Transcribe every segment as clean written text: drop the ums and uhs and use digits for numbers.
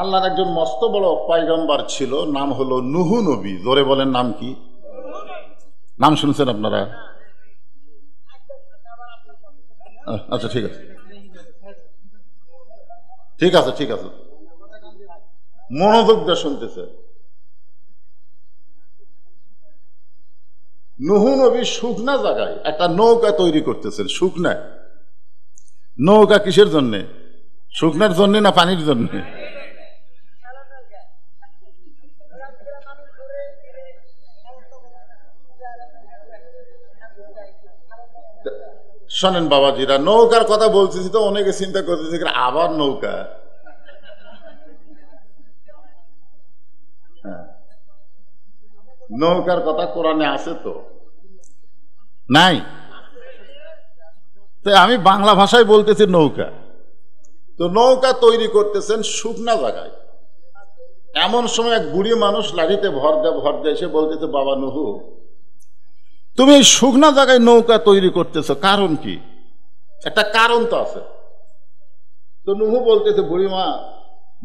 আল্লাহর একজন মস্ত বড় পয়গম্বর ছিল, নাম হলো নূহ নবী। জোরে বলেন, নাম কি? নাম শুনছেন আপনারা? আচ্ছা, ঠিক আছে, ঠিক আছে, ঠিক আছে, মনোযোগ দিয়ে শুনতেছে। নূহ নবী শুকনা জায়গায় একটা নৌকা তৈরি করতেছেন। শুকনা নৌকা কিসের জন্যে? শুকনার জন্য না পানির জন্য? শোনেন বাবাজিরা, নৌকার কথা বলতেছি তো অনেকে চিন্তা করতেছে আবার নৌকা। হ্যাঁ, নৌকার কথা কোরআনে আছে তো? নাই তো আমি বাংলা ভাষায় বলতেছি নৌকা। তো নৌকা তৈরি করতেছেন শুকনা জায়গায়। এমন সময় এক বুড়ি মানুষ লাঠিতে ভর দেয় এসে বলতেছে, বাবা নূহ, তুমি এই শুকনা জায়গায় নৌকা তৈরি করতেছো, কারণ কি? একটা কারণ তো আছে। তো নূহ বলতেছে, বুড়িমা,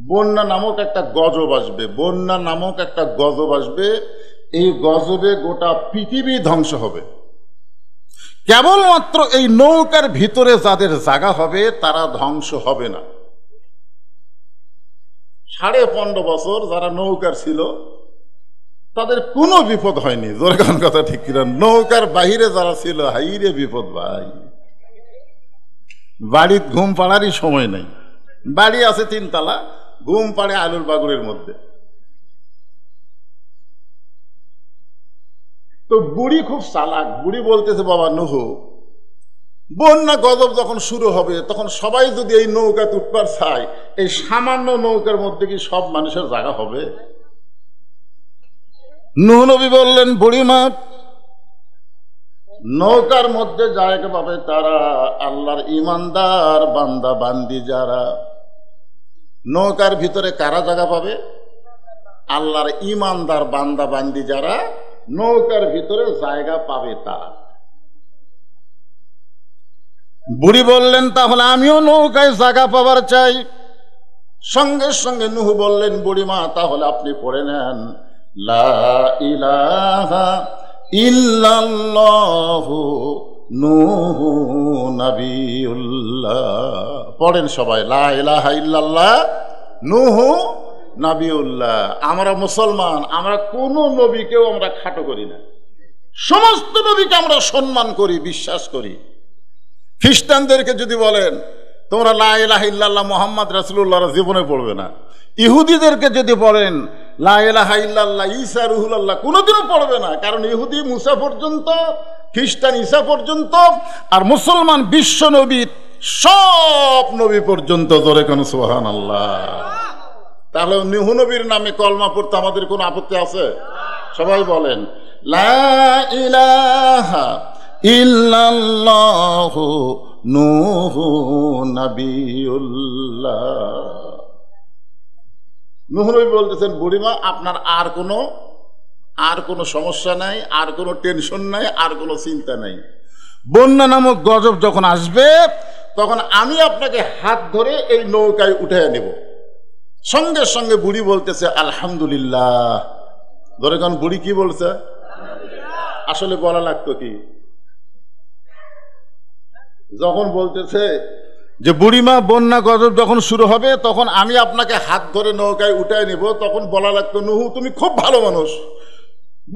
বন্যা নামক একটা গজব আসবে, বন্যা নামক একটা গজব আসবে। এই গজবে গোটা পৃথিবী ধ্বংস হবে। কেবলমাত্র এই নৌকার ভিতরে যাদের জায়গা হবে তারা ধ্বংস হবে না। 15.5 বছর যারা নৌকার ছিল তাদের কোনো বিপদ হয়নি। জোরে কথা ঠিক কিনা? নৌকার বাহিরে যারা ছিল, হাইরে বিপদ ভাই। বাড়ির ঘুম পাড়ারই সময় নেই। বাড়ি আছে 3 তলা, ঘুম পাড়ে আলুর বাগুড়ের মধ্যে। তো বুড়ি খুব চালাক। বুড়ি বলতেছে, বাবা নূহ, বন্যা গজব যখন শুরু হবে তখন সবাই যদি এই নৌকা উঠবার চায়, এই সামান্য নৌকার মধ্যে কি সব মানুষের জায়গা হবে? নূহ নবী বললেন, বুড়িমা, নৌকার মধ্যে জায়গা পাবে তারা আল্লাহর ইমানদার বান্দা বান্দি যারা। নৌকার ভিতরে কারা জায়গা পাবে? আল্লাহর ইমানদার বান্দা বান্দি যারা নৌকার ভিতরে জায়গা পাবে তারা। বুড়ি বললেন, তাহলে আমিও নৌকায় জায়গা পাবার চাই। সঙ্গে সঙ্গে নূহ বললেন, বুড়িমা, তাহলে আপনি পড়ে নেন, লা ইলাহা ইল্লাল্লাহু নূহু নবিয়ুল্লাহ। পড়েন সবাই, লা ইলাহা ইল্লাল্লাহ নূহু নবিয়ুল্লাহ। আমরা মুসলমান, আমরা কোন নবীকেও আমরা খাটো করি না। সমস্ত নবীকে আমরা সম্মান করি, বিশ্বাস করি। খ্রিস্টানদেরকে যদি বলেন তোমরা লা ইলাহা ইল্লাল্লাহ মুহাম্মদ রাসূলুল্লাহ জীবনে পড়বে না। ইহুদিদেরকে যদি বলেন লা ইলাহা ইল্লাল্লাহ ঈসা রুহুল্লাহ, কোনোদিনও পড়বে না। কারণ ইহুদি মুসা পর্যন্ত, খ্রিস্টান ঈসা পর্যন্ত, আর মুসলমান বিশ্ব নবী সব নবী পর্যন্ত। জোরে কোন সুবহানাল্লাহ। তাহলে নূহ নবীর নামে কলমা পড়তে আমাদের কোনো আপত্তি আছে? সবাই বলেন, লা ইলাহা ইল্লাল্লাহু নূহু নবিয়ুল্লাহ। নূহ নবী বলতেছেন, বুড়িমা, আপনার আর কোনো সমস্যা নাই, আর কোনো টেনশন নাই, আর কোনো চিন্তা নাই। বন্যা নামক গজব যখন আসবে তখন আমি আপনাকে হাত ধরে এই নৌকায় উঠে নেব। সঙ্গে সঙ্গে বুড়ি বলতেছে, আলহামদুলিল্লাহ। ধরে কারণ বুড়ি কি বলছে? আসলে বলা লাগতো কি? যখন বলতেছে যে বুড়িমা, বন্যা গজব যখন শুরু হবে তখন আমি আপনাকে হাত ধরে নৌকায় উঠায় নিব, তখন বলা লাগতো, নূহ, তুমি খুব ভালো মানুষ,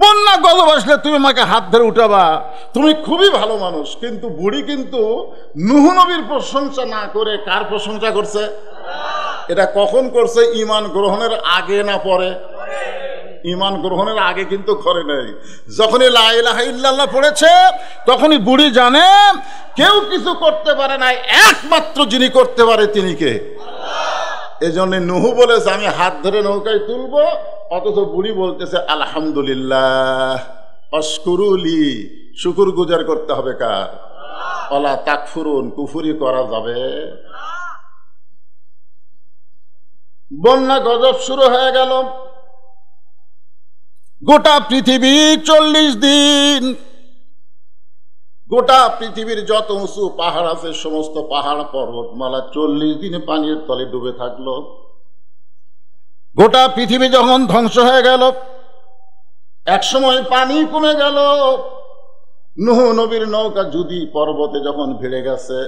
বন্যা গজব আসলে তুমি আমাকে হাত ধরে উঠাবা, তুমি খুবই ভালো মানুষ। কিন্তু বুড়ি কিন্তু নূহ নবীর প্রশংসা না করে কার প্রশংসা করছে? এটা কখন করছে? ঈমান গ্রহণের আগে না পরে? ঈমান গ্রহণের আগে কিন্তু করে নাই। যখনই লা ইলাহা ইল্লাল্লাহ পড়েছে তখনই বুড়ি জানে কেউ কিছু করতে পারে না, একমাত্র যিনি করতে পারে তিনি কে? এই জন্য নূহ বলেছে আমি হাত ধরে নৌকায় তুলবো, অথচ বুড়ি বলতেছে আলহামদুলিল্লাহ। অশকুরুলি, শুকুর গুজার করতে হবে কার? ওয়ালা তাকফুরুন, কুফরি করা যাবে। বন্যা গজব শুরু হয়ে গেল। গোটা পৃথিবী 40 দিন, গোটা পৃথিবীর যত উঁচু পাহাড় আছে সমস্ত পাহাড় পর্বতমালা 40 দিন পানির তলে ডুবে থাকলো। গোটা পৃথিবী যখন ধ্বংস হয়ে গেল, এক সময় পানি কমে গেল, নূহ নবীর নৌকা যদি পর্বতে যখন ভিড়ে গেছে,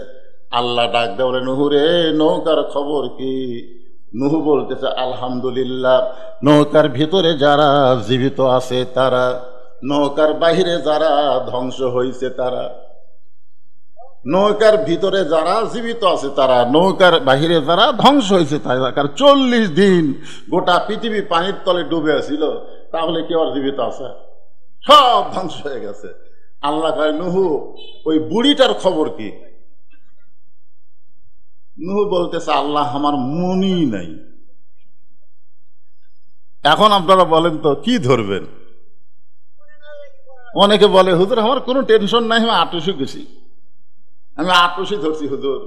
আল্লাহ ডাক দেয়, বলে নূহ রে, নৌকার খবর কি? নূহ বলতেছে আলহামদুলিল্লাহ, নৌকার ভিতরে যারা জীবিত আছে তারা, নৌকার বাহিরে যারা ধ্বংস হয়েছে তারা। নৌকার ভিতরে যারা জীবিত আছে তারা, নৌকার বাহিরে যারা ধ্বংস হয়েছে তারা। কারণ 40 দিন গোটা পৃথিবী পানির তলে ডুবে আছিল, তাহলে কেউ আর জীবিত আছে? সব ধ্বংস হয়ে গেছে। আল্লাহ কয়, নূহ ওই বুড়িটার খবর কি? নূহ বলতেছে, আল্লাহ আমার মনই নাই। এখন আপনারা বলেন তো কি ধরবেন? অনেকে বলে, হুজুর আমার কোনো টেনশন নাই, আমি আটুসি গেছি, আমি আটুসি ধরছি হুজুর।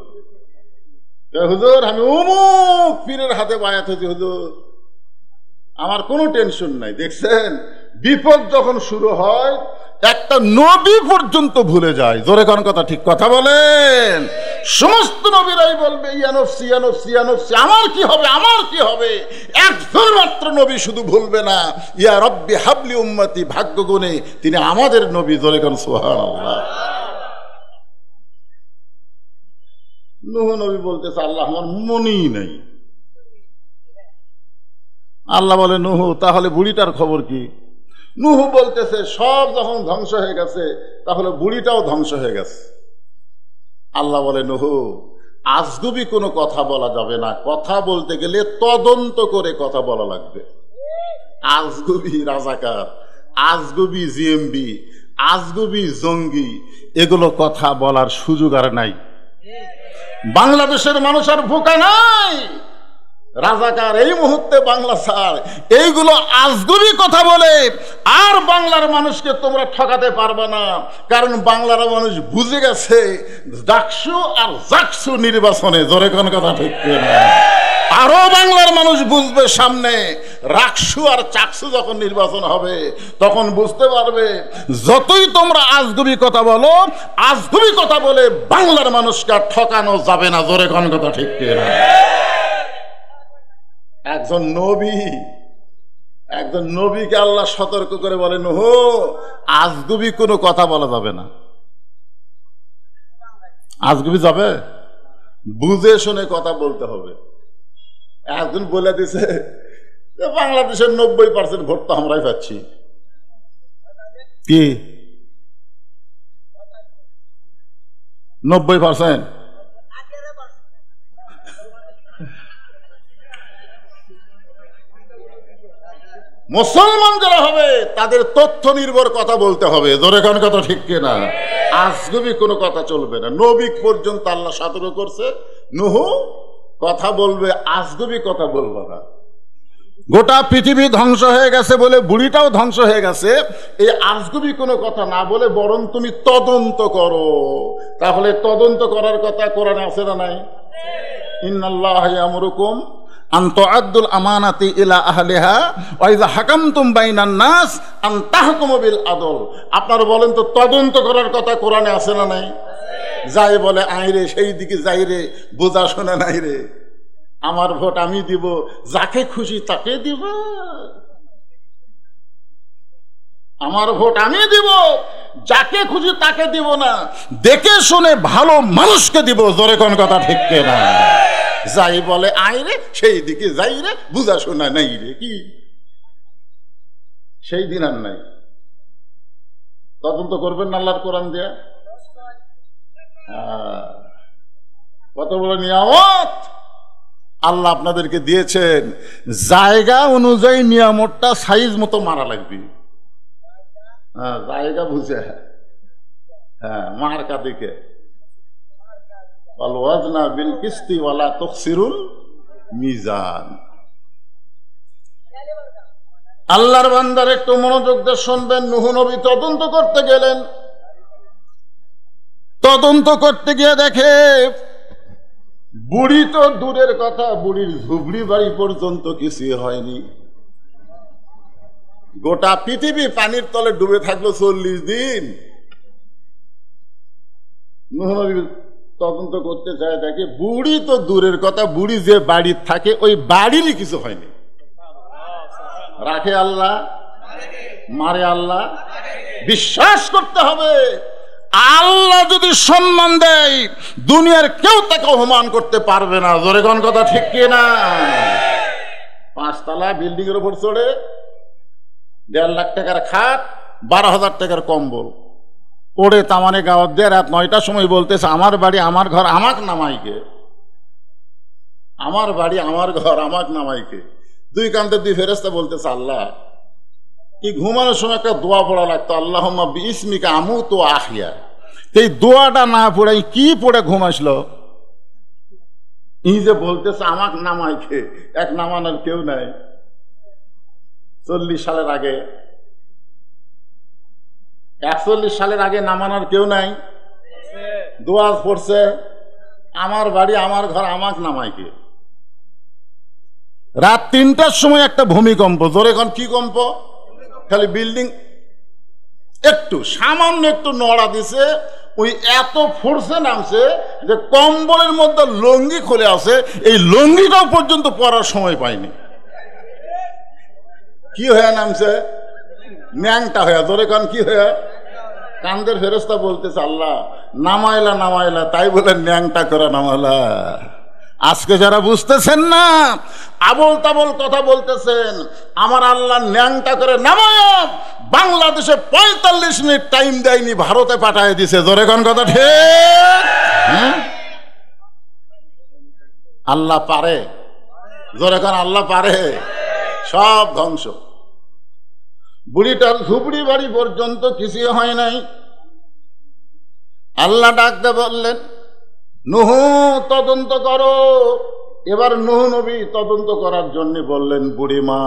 হুজুর আমি অমুক পীরের হাতে বায়াত হয়েছি হুজুর, আমার কোনো টেনশন নাই। দেখছেন, বিপদ যখন শুরু হয় একটা নবী পর্যন্ত ভুলে যায়। জোরে কোন কথা, ঠিক কথা বলেন। সমস্ত নবীরাই বলবে ইয়া নফসি ইয়া নফসি ইয়া নফসি, আমার কি হবে, আমার কি হবে। একজন মাত্র নবী শুধু ভুলবে না, ইয়া রব্বি হাবলি উম্মতি, ভাগ্য গুণে তিনি আমাদের নবী। জোরে কোন সুবহানাল্লাহ। নূহ নবী বলতেছে, আল্লাহ আমার মনই নাই। আল্লাহ বলে, নূহ তাহলে বুড়িটার খবর কি? নূহ বলতেছে, সব যখন ধ্বংস হয়ে গেছে, তাহলে বুড়িটাও ধ্বংস হয়ে গেছে। আল্লাহ বলে, নূহ আজগুবি কোনো কথা বলা যাবে না, কথা বলতে গেলে তদন্ত করে কথা বলা লাগবে। আজগুবি রাজাকার, আজগুবি জিএমবি, আজগুবি জঙ্গি, এগুলো কথা বলার সুযোগ আর নাই। বাংলাদেশের মানুষ আর বোকা নাই। রাজাকার এই মুহূর্তে বাংলা ছাড়, এইগুলো আজগুবি কথা বলে আর বাংলার মানুষকে তোমরা ঠকাতে পারবে না। কারণ বাংলার মানুষ বুঝে গেছে ডাকসু আর জাকসু নির্বাচনে। জোরে কোন কথা, ঠিক না? আরো বাংলার মানুষ বুঝবে সামনে রাকসু আর চাকসু যখন নির্বাচন হবে, তখন বুঝতে পারবে যতই তোমরা আজগুবি কথা বলো, আজগুবি কথা বলে বাংলার মানুষকে ঠকানো যাবে না। জোরে কোন কথা, ঠিক না? একজন নবীকে আল্লাহ সতর্ক করে বলে, নূহ আজগুবি কোনো কথা বলা যাবে না। আজগুবি যাবে, বুঝে শুনে কথা বলতে হবে। একজন বলে দিছে বাংলাদেশের 90% ভোট তো আমরাই পাচ্ছি। কি 90%? মুসলমান যারা হবে তাদের তথ্য নির্ভর কথা বলতে হবে। জোরে কোন কথা, ঠিক কিনা? আজগুবি কোনো কথা চলবে না। নবী পর্যন্ত আল্লাহ সতর্ক করছে, নূহ কথা বলবে, আজগুবি কথা বলবে না। গোটা পৃথিবী ধ্বংস হয়ে গেছে বলে বুড়িটাও ধ্বংস হয়ে গেছে, এই আজগুবি কোনো কথা না বলে বরং তুমি তদন্ত করো। তাহলে তদন্ত করার কথা কোরআনে আছে না নাই? ইন্নাল্লাহা ইয়ামুরুকুম আন তুআদ্দুল আমানাতি ইলা আহলিহা ওয়া ইযা হাকামতুম বাইনান নাস আন তাহকুমু বিল আদল। আপনারা বলেন তো, তদন্ত করার কথা কোরআনে আছে না নাই? যাই বলে আইরে, সেই দিকে যাই রে, বোঝা শোনা নাই রে, আমার ভোট আমি দিব, যাকে খুশি তাকে দিব, আমার ভোট আমি দিব, যাকে খুশি তাকে দিব না, দেখে শুনে ভালো মানুষকে দিব। জোরে কোন কথা, ঠিক না? যাই বলে আইরে, সেই দিকে যাই রে, বুঝা শোনা নাই রে। কি সেই দিন আর নাই? তদন্ত করবেন না আল্লাহর কোরআন দিয়া? কত বড় নিয়ামত আল্লাহ আপনাদেরকে দিয়েছেন। জায়গা অনুযায়ী নিয়ামতটা সাইজ মতো মারা লাগবে। জায়গা বুঝে, মার্কা দিকে ওয়াজনা বিল কিস্তি ওয়ালা তুখসিরুল মিজান। আল্লাহর বান্দার একটু মনোযোগ দিয়ে শুনবেন। নূহ নবী তদন্ত করতে গেলেন, তদন্ত করতে গিয়ে দেখে বুড়ি তো দূরের কথা, বুড়ির ঝুবড়ি বাড়ি পর্যন্ত কিছুই হয়নি। গোটা পৃথিবী পানির তলে ডুবে থাকলো 40 দিন। নূহ নবী তদন্ত করতে যায়, দেখে বুড়ি তো দূরের কথা, বুড়ি যে বাড়ির থাকে ওই বাড়িরই কিছু হয়নি। রাখে আল্লাহ, মারে আল্লাহ। বিশ্বাস করতে হবে আল্লাহ যদি সম্মান দেয় দুনিয়ার কেউ তাকে অপমান করতে পারবে না। জোরে কোন কথা ঠিক কি না? 5 তলা বিল্ডিং এর উপর চড়ে 1.5 লাখ টাকার খাট, 12,000 টাকার কম্বল ওড়ে তামানে গাওয়ার দিয়ে রাত 9টার সময় বলতেছে আমার বাড়ি আমার ঘর আমাক নামাইকে, আমার বাড়ি আমার ঘর আমাক নামাইকে। 2 কান্তে 2 ফেরেশতা বলতেছে আল্লাহ, কি ঘুমানোর সময় একটা দোয়া পড়া লাগতো, আল্লাহুম্মা বিইসমিকা আমুতু ওয়া আহইয়া। এই দোয়াটা না পড়ে কি পড়ে ঘুম আসলো? যে বলতেছে আমাক নামাইকে, এক নামানোর কেউ নাই। 40 সালের আগে, 41 সালের আগে নামানোর কেউ নাই। দোয়া পড়ছে আমার বাড়ি আমার ঘর আমাক নামাইকে। রাত 3টার সময় একটা ভূমিকম্প। জোরে এখন কি কম্প? খালি বিল্ডিং একটু সামান্য একটু নড়া দিছে, ওই এত ফোর্সে নামছে যে কম্বলের মধ্যে লুঙ্গি খুলে আছে, এই লুঙ্গিটাও পর্যন্ত পরার সময় পায়নি। কি হয়ে নামছে? ন্যাংটা হয়ে। ধরে কান কি হয়ে? কান্দের ফেরেশতা বলতেছে আল্লাহ নামাইলা নামাইলা, তাই বলে ন্যাংটা করে নামাইলা। আজকে যারা বুঝতেছেন না, আবল তাবল কথা বলতেছেন, আমার আল্লাহ ন্যাংটা করে নামায়া বাংলাদেশে 45 মিনিট টাইম দেয়নি, ভারতে পাঠায় দিছে। জোরে কোন কথা ঠিক? আল্লাহ পারে। জোরে কোন আল্লাহ পারে। সব ধ্বংস। বুড়িটার ঝুপড়ি বাড়ি পর্যন্ত কিছু হয় নাই। আল্লাহ ডাকতে বললেন নূহ তদন্ত করো। এবার নূহ নবী তদন্ত করার জন্য বললেন বুড়িমা।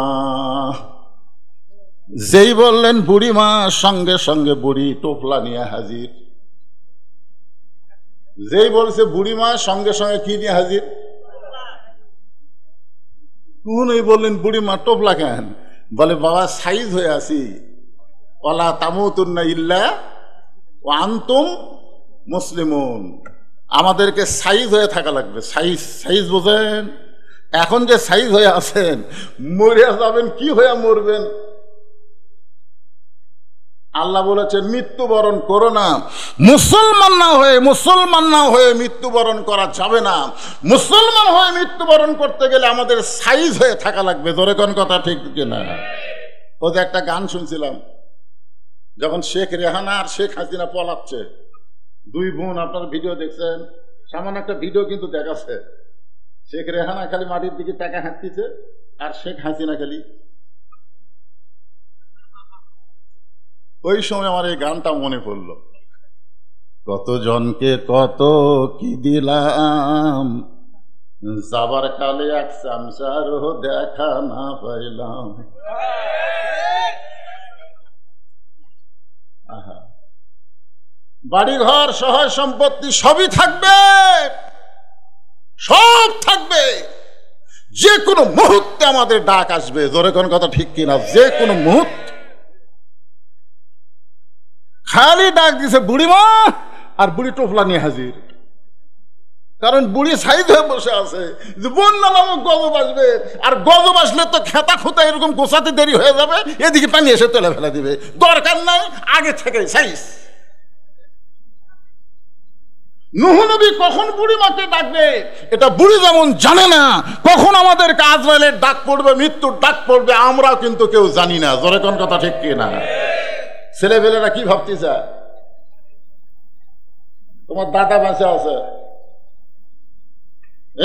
যেই বললেন বুড়িমা, সঙ্গে সঙ্গে বুড়ি টোপলা নিয়ে হাজির। যেই বলছে বুড়িমা, সঙ্গে সঙ্গে কি নিয়ে হাজির? নূহ নবী বললেন বুড়িমা টোপলা কেন? বলে বাবা সাইজ হয়ে আছি, ওয়ালা তামুতুন্না ইল্লা ওয়া আনতুম মুসলিমুন। আমাদেরকে সাইজ হয়ে থাকা লাগবে। সাইজ, সাইজ বোঝেন? এখন যে সাইজ হয়ে আছেন, মরে যাবেন, কি হয়ে মরবেন? আল্লাহ বলেছেন মৃত্যুবরণ করো না। মুসলমান না হয়ে মৃত্যুবরণ করা যাবে না। মুসলমান হয়ে মৃত্যুবরণ করতে গেলে আমাদের সাইজ হয়ে থাকা লাগবে। ধরে কোন কথা ঠিক কিনা? ওদের একটা গান শুনছিলাম, যখন শেখ রেহানা আর শেখ হাসিনা পলাচ্ছে, 2 বোন, আপনার ভিডিও দেখছেন, সামান্য একটা ভিডিও কিন্তু দেখাচ্ছে। শেখ রেহানা খালি মাটির দিকে টাকা হাঁটতেছে, আর শেখ হাসিনা খালি। ওই সময় আমার এই গানটা মনে পড়লো, কতজনকে কত কি দিলাম, যাবার কালে এক চামচারও দেখা না পাইলাম। বাড়িঘর সহায় সম্পত্তি সবই থাকবে, সব থাকবে, যে কোনো মুহূর্তে আমাদের ডাক আসবে। জোরে কোন কথা ঠিক কিনা? যে কোনো মুহূর্তে। খালি ডাক দিছে বুড়িমা, আর বুড়ি টোপলা নিয়ে হাজির। কারণ বুড়ি সাইজ হয়ে বসে আছে, বন্যা নামক গজব আসবে, আর গজব আসলে তো খেতা খুঁতা এরকম গোছাতে দেরি হয়ে যাবে, এদিকে পানি এসে তেলে ফেলে দিবে। দরকার নাই, আগে থেকে সাইজ। নূহ নবী কখন বুড়িমাকে ডাকবে এটা বুড়ি যেমন জানে না, কখন আমাদের আজরাইলের ডাক পড়বে, মৃত্যুর ডাক পড়বে, আমরাও কিন্তু কেউ জানি না। জোরে কোন কথা ঠিক কিনা? ছেলেবেলেরা কি ভাবতেছে? তোমার দাদা বেঁচে আছে,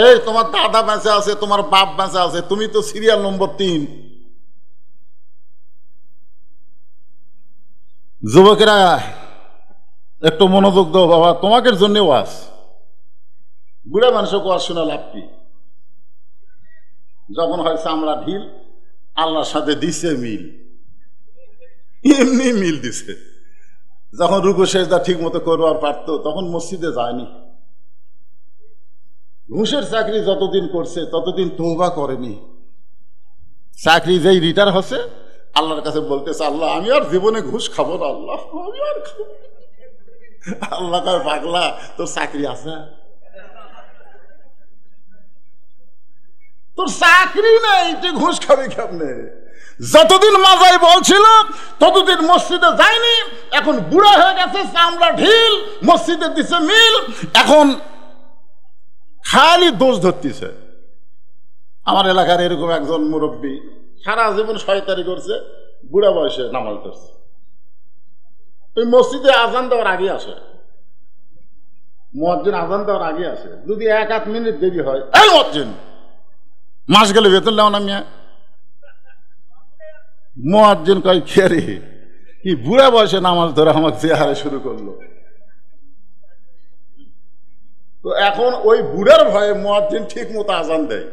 এই তোমার দাদা বেঁচে আছে, তোমার বাপ বেঁচে আছে, তুমি তো সিরিয়াল নম্বর 3। যুবকেরা একটু মনোযোগ দাও বাবা, তোমাদের জন্য ওয়াজ। বুড়া মানুষকে ওয়াজ শোনা লাভ কি? যখন হয় চামড়া ঢিল, আল্লাহর সাথে দিছে মিল, এমনি মিল দিছে। যখন রুকু সেজদা ঠিক মতো করবার পারতো, তখন মসজিদে যায়নি। ঘুষের চাকরি যতদিন করছে ততদিন তওবা করেনি। চাকরি যেই রিটায়ার হচ্ছে, আল্লাহর কাছে বলতেছে আল্লাহ আমি আর জীবনে ঘুষ খাবো না, আল্লাহ আমি আর খাবো। আল্লাহ কয় পাগলা, তোর চাকরি আছে? তোর চাকরি নাই, তুই ঘুষ খাবি কেমনে? যতদিন মাজাই বলছিল ততদিন মসজিদে যায়নি, এখন বুড়া হয়ে গেছে, চামড়া ঢিল, মসজিদে দিছে মিল, এখন খালি দোষ ধরতেছে। আমার এলাকার এরকম একজন মুরব্বী সারা জীবন শয়তানি করছে, বুড়া বয়সে নামাজ ধরছে। ওই মসজিদে আজান দেওয়ার আগে আসে, মুয়াজ্জিন আজান দেওয়ার আগে আসে, যদি 1-8 মিনিট দেরি হয়, এই মুয়াজ্জিন মাস গেলে বেতন নেও না মিয়া। মুয়াজ্জিন কয় কে রে, কি বুড়া বয়সে নামাজ ধরে আমাকে চেহারা শুরু করলো। তো এখন ওই বুড়ার ভয়ে মুয়াজ্জিন ঠিক মতো আজান দেয়।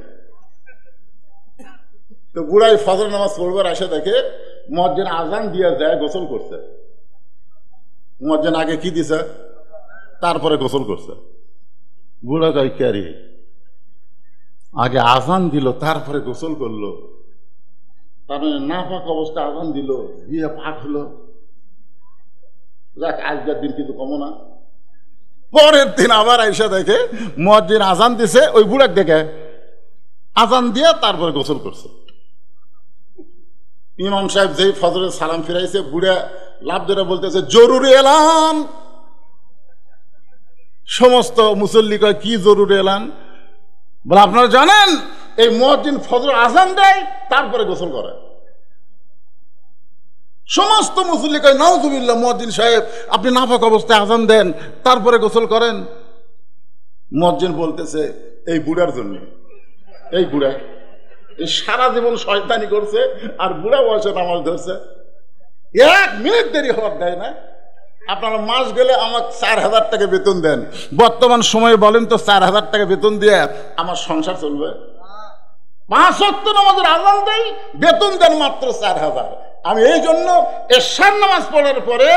তো বুড়াই ফজর নামাজ পড়বার আসে দেখে মুয়াজ্জিন আজান দিয়ে যায়, গোসল করছে। মুয়াজ্জিন আগে কি দিছে, তারপরে গোসল করছে। বুড়া কয় কে রে, আগে আজান দিল তারপরে গোসল করলো, তার মানে না পাক অবস্থা আজান দিল, দিয়ে পাক হলো। যাক আজকের দিন কিন্তু কমো না। পরের দিন আবার আইসা দেখে মুয়াজ্জিন আজান দিছে, ওই বুড়াক দেখে আজান দিয়ে তারপরে গোসল করছে। ইমাম সাহেব যেই ফজরের সালাম ফিরাইছে, বুড়া লাভ ধরে বলতেছে জরুরি এলান। সমস্ত মুসল্লি কয় কি জরুরি এলান? বলে আপনারা জানেন এই মুয়াজ্জিন ফজর আজান দেয় তারপরে গোসল করে। সমস্ত মুসল্লি কয় নাউজুবিল্লাহ, মুয়াজ্জিন সাহেব আপনি নাপাক অবস্থায় আজান দেন তারপরে গোসল করেন। মুয়াজ্জিন বলতেছে এই বুড়ার জন্য, এই বুড়া এই সারা জীবন শয়তানি করছে আর বুড়া বয়সে নামাজ ধরছে, 1 মিনিট দেরি হওয়ার দেয় না। আপনারা মাস গেলে আমাকে 4000 টাকা বেতন দেন, বর্তমান সময়ে বলেন তো 4000 টাকা বেতন দিয়ে আমার সংসার চলবে? 5 ওয়াক্ত নামাজের আজান দেয়, বেতন দেন মাত্র 4000। আমি এই জন্য এশার নামাজ পড়ার পরে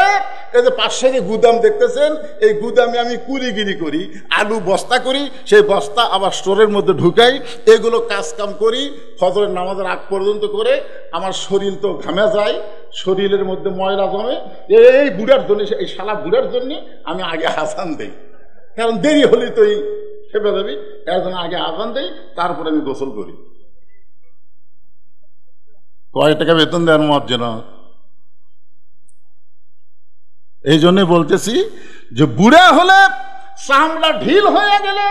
এই যে পাশে যে গুদাম দেখতেছেন, এই গুদামে আমি কুলিগিরি করি, আলু বস্তা করি, সেই বস্তা আবার স্টোরের মধ্যে ঢুকাই, এগুলো কাজ কাম করি ফজরের নামাজের আগ পর্যন্ত করে। আমার শরীর তো ঘামে যায়, শরীরের মধ্যে ময়লা জমে, এই বুড়ার জন্য, এই শালা বুড়ার জন্য আমি আগে আজান দেই, কারণ দেরি হলে তো এই খেপে যাবি, এর জন্য আগে আজান দেই, তারপরে আমি গোসল করি। কয় টাকা বেতন দেন মুয়াজ্জিন? এই জন্য বলতেছি যে বুড়া হলে, চামড়া ঢিল হয়ে গেলে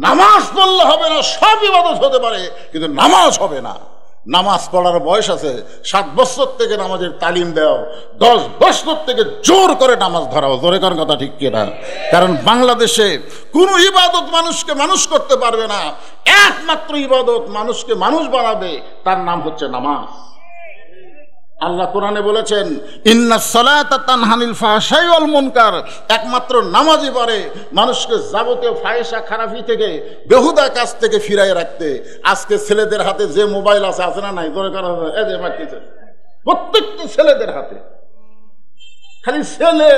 নামাজ পড়লে হবে না। সব ইবাদত হতে পারে কিন্তু নামাজ হবে না। নামাজ পড়ার বয়স আছে, 7 বছর থেকে নামাজের তালিম দেওয়া, 10 বছর থেকে জোর করে নামাজ ধরাও। জোরে করার কথা ঠিক কিনা? কারণ বাংলাদেশে কোনো ইবাদত মানুষকে মানুষ করতে পারবে না। একমাত্র ইবাদত মানুষকে মানুষ বানাবে, তার নাম হচ্ছে নামাজ। আল্লাহ কোরআনে বলেছেন ইন্নাস সালাতা তানহা আনিল ফাহশাই ওয়াল মুনকার, একমাত্র নামাজই পারে মানুষকে যাবতীয় ফাহিশা খারাপি থেকে, বেহুদা কাজ থেকে ফিরায় রাখতে। আজকে ছেলেদের হাতে যে মোবাইল আছে, আছে না নাই? জোরে করা এই যে মারতেছে, প্রত্যেকটা ছেলেদের হাতে, খালি ছেলে,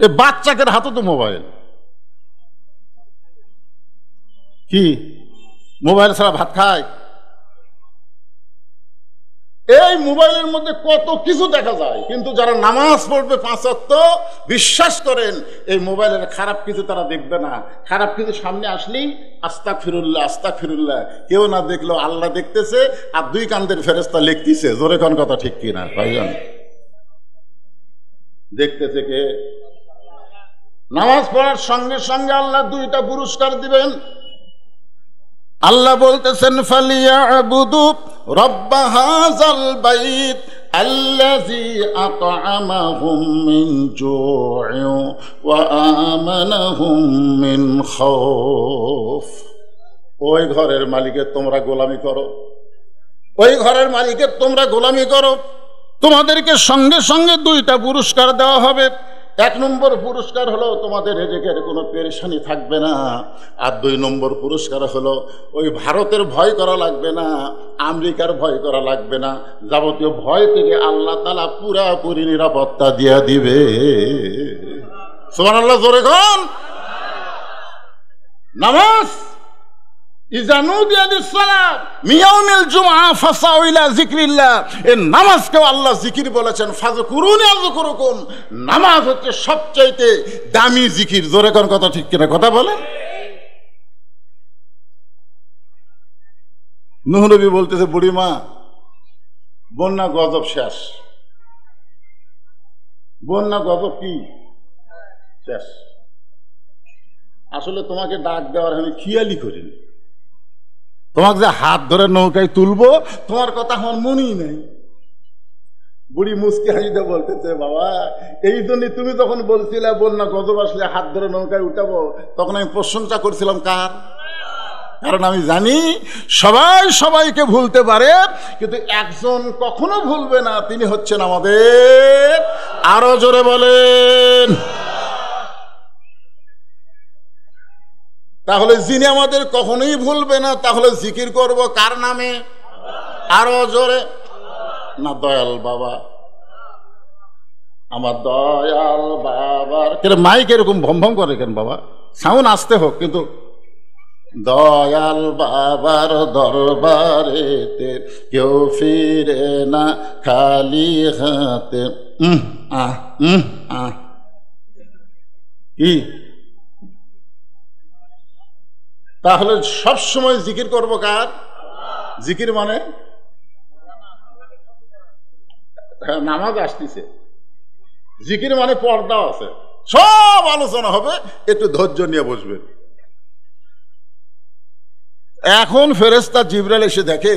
এই বাচ্চাদের হাতে তো মোবাইল। কি মোবাইল ছাড়া ভাত খায়? এই মোবাইলের মধ্যে কত কিছু দেখা যায়, কিন্তু যারা নামাজ পড়বে 5 ওয়াক্ত, বিশ্বাস করেন এই মোবাইলের খারাপ কিছু তারা দেখবে না। খারাপ কিছু সামনে আসলেই আস্তাগফিরুল্লাহ আস্তাগফিরুল্লাহ, কেউ না দেখলেও আল্লাহ দেখতেছে, আর 2 কান্দের ফেরেশতা লিখতেছে। জোরে কোন কথা ঠিক কিনা ভাইজান? দেখতেছে কে? নামাজ পড়ার সঙ্গে সঙ্গে আল্লাহ 2টা পুরস্কার দিবেন। আল্লাহ বলতেছেন ফালিয়াবুদু রব্ব হাযাল বাইত আল্লাযী আত'আমাহুম মিন জু'ইন ওয়া আমানাহুম মিন খাউফ। ওই ঘরের মালিকের তোমরা গোলামি করো, ওই ঘরের মালিকের তোমরা গোলামি করো, তোমাদেরকে সঙ্গে সঙ্গে 2টা পুরস্কার দেওয়া হবে। 1 নম্বর পুরস্কার হলো তোমাদের রিজিকের কোনো পেরেশানি থাকবে না, আর 2 নম্বর পুরস্কার হলো ওই ভারতের ভয় করা লাগবে না, আমেরিকার ভয় করা লাগবে না, যাবতীয় ভয় থেকে আল্লাহ তাআলা পুরাপুরি নিরাপত্তা দিয়ে দিবে। সুবহানাল্লাহ, জোরে কোন। নামাজ ইযা নুদিয়া লিস-সালাত মিন ইয়াউমিল জুমআ ফাসাউ ইলা যিকরিল্লাহ, এই নামাজকেও আল্লাহ জিকির বলেছেন। ফাযকুরুনি আযকুরুকুম, নামাজ হচ্ছে সবচাইতে দামি জিকির। জোরে কোন কথা ঠিক কিনা? কথা বলেন। নূহ নবী বলতেছে, বুড়িমা বন্যা গজব শেষ। বন্যা গজব কি শেষ? আসলে তোমাকে ডাক দেওয়ার আমি খেয়ালই করিনি। তোমাকে যে হাত ধরে নৌকায় তুলবো তোমার কথা আমার মনেই নেই। বুড়ি মুচকি হাসিতে বলতেছে, বাবা এই জন্যই তুমি যখন বলছিলে বন্যা গজব আসলে হাত ধরে নৌকায় উঠাবো, তখন আমি প্রশংসা করছিলাম কার? কারণ আমি জানি সবাই সবাইকে ভুলতে পারে, কিন্তু একজন কখনো ভুলবে না, তিনি হচ্ছেন আমাদের। আরো জোরে বলেন। তাহলে যিনি আমাদের কখনোই ভুলবে না, তাহলে জিকির করব কার নামে? আরো জোরে না, দয়াল বাবা, আমার দয়াল বাবার। মাইক এরকম ভম ভম করে কেন বাবা? সাউন্ড আসতে হোক, কিন্তু দয়াল বাবার দরবারেতে কেউ ফিরে না খালি হাতে। কি তাহলে সব সময় জিকির করব কার? জিকির মানে নামাজ আসতেছে, জিকির মানে পর্দা আছে, সব আলোচনা হবে, একটু ধৈর্য নিয়ে বসবেন। এখন ফেরেশতা জিবরাইল এসে দেখে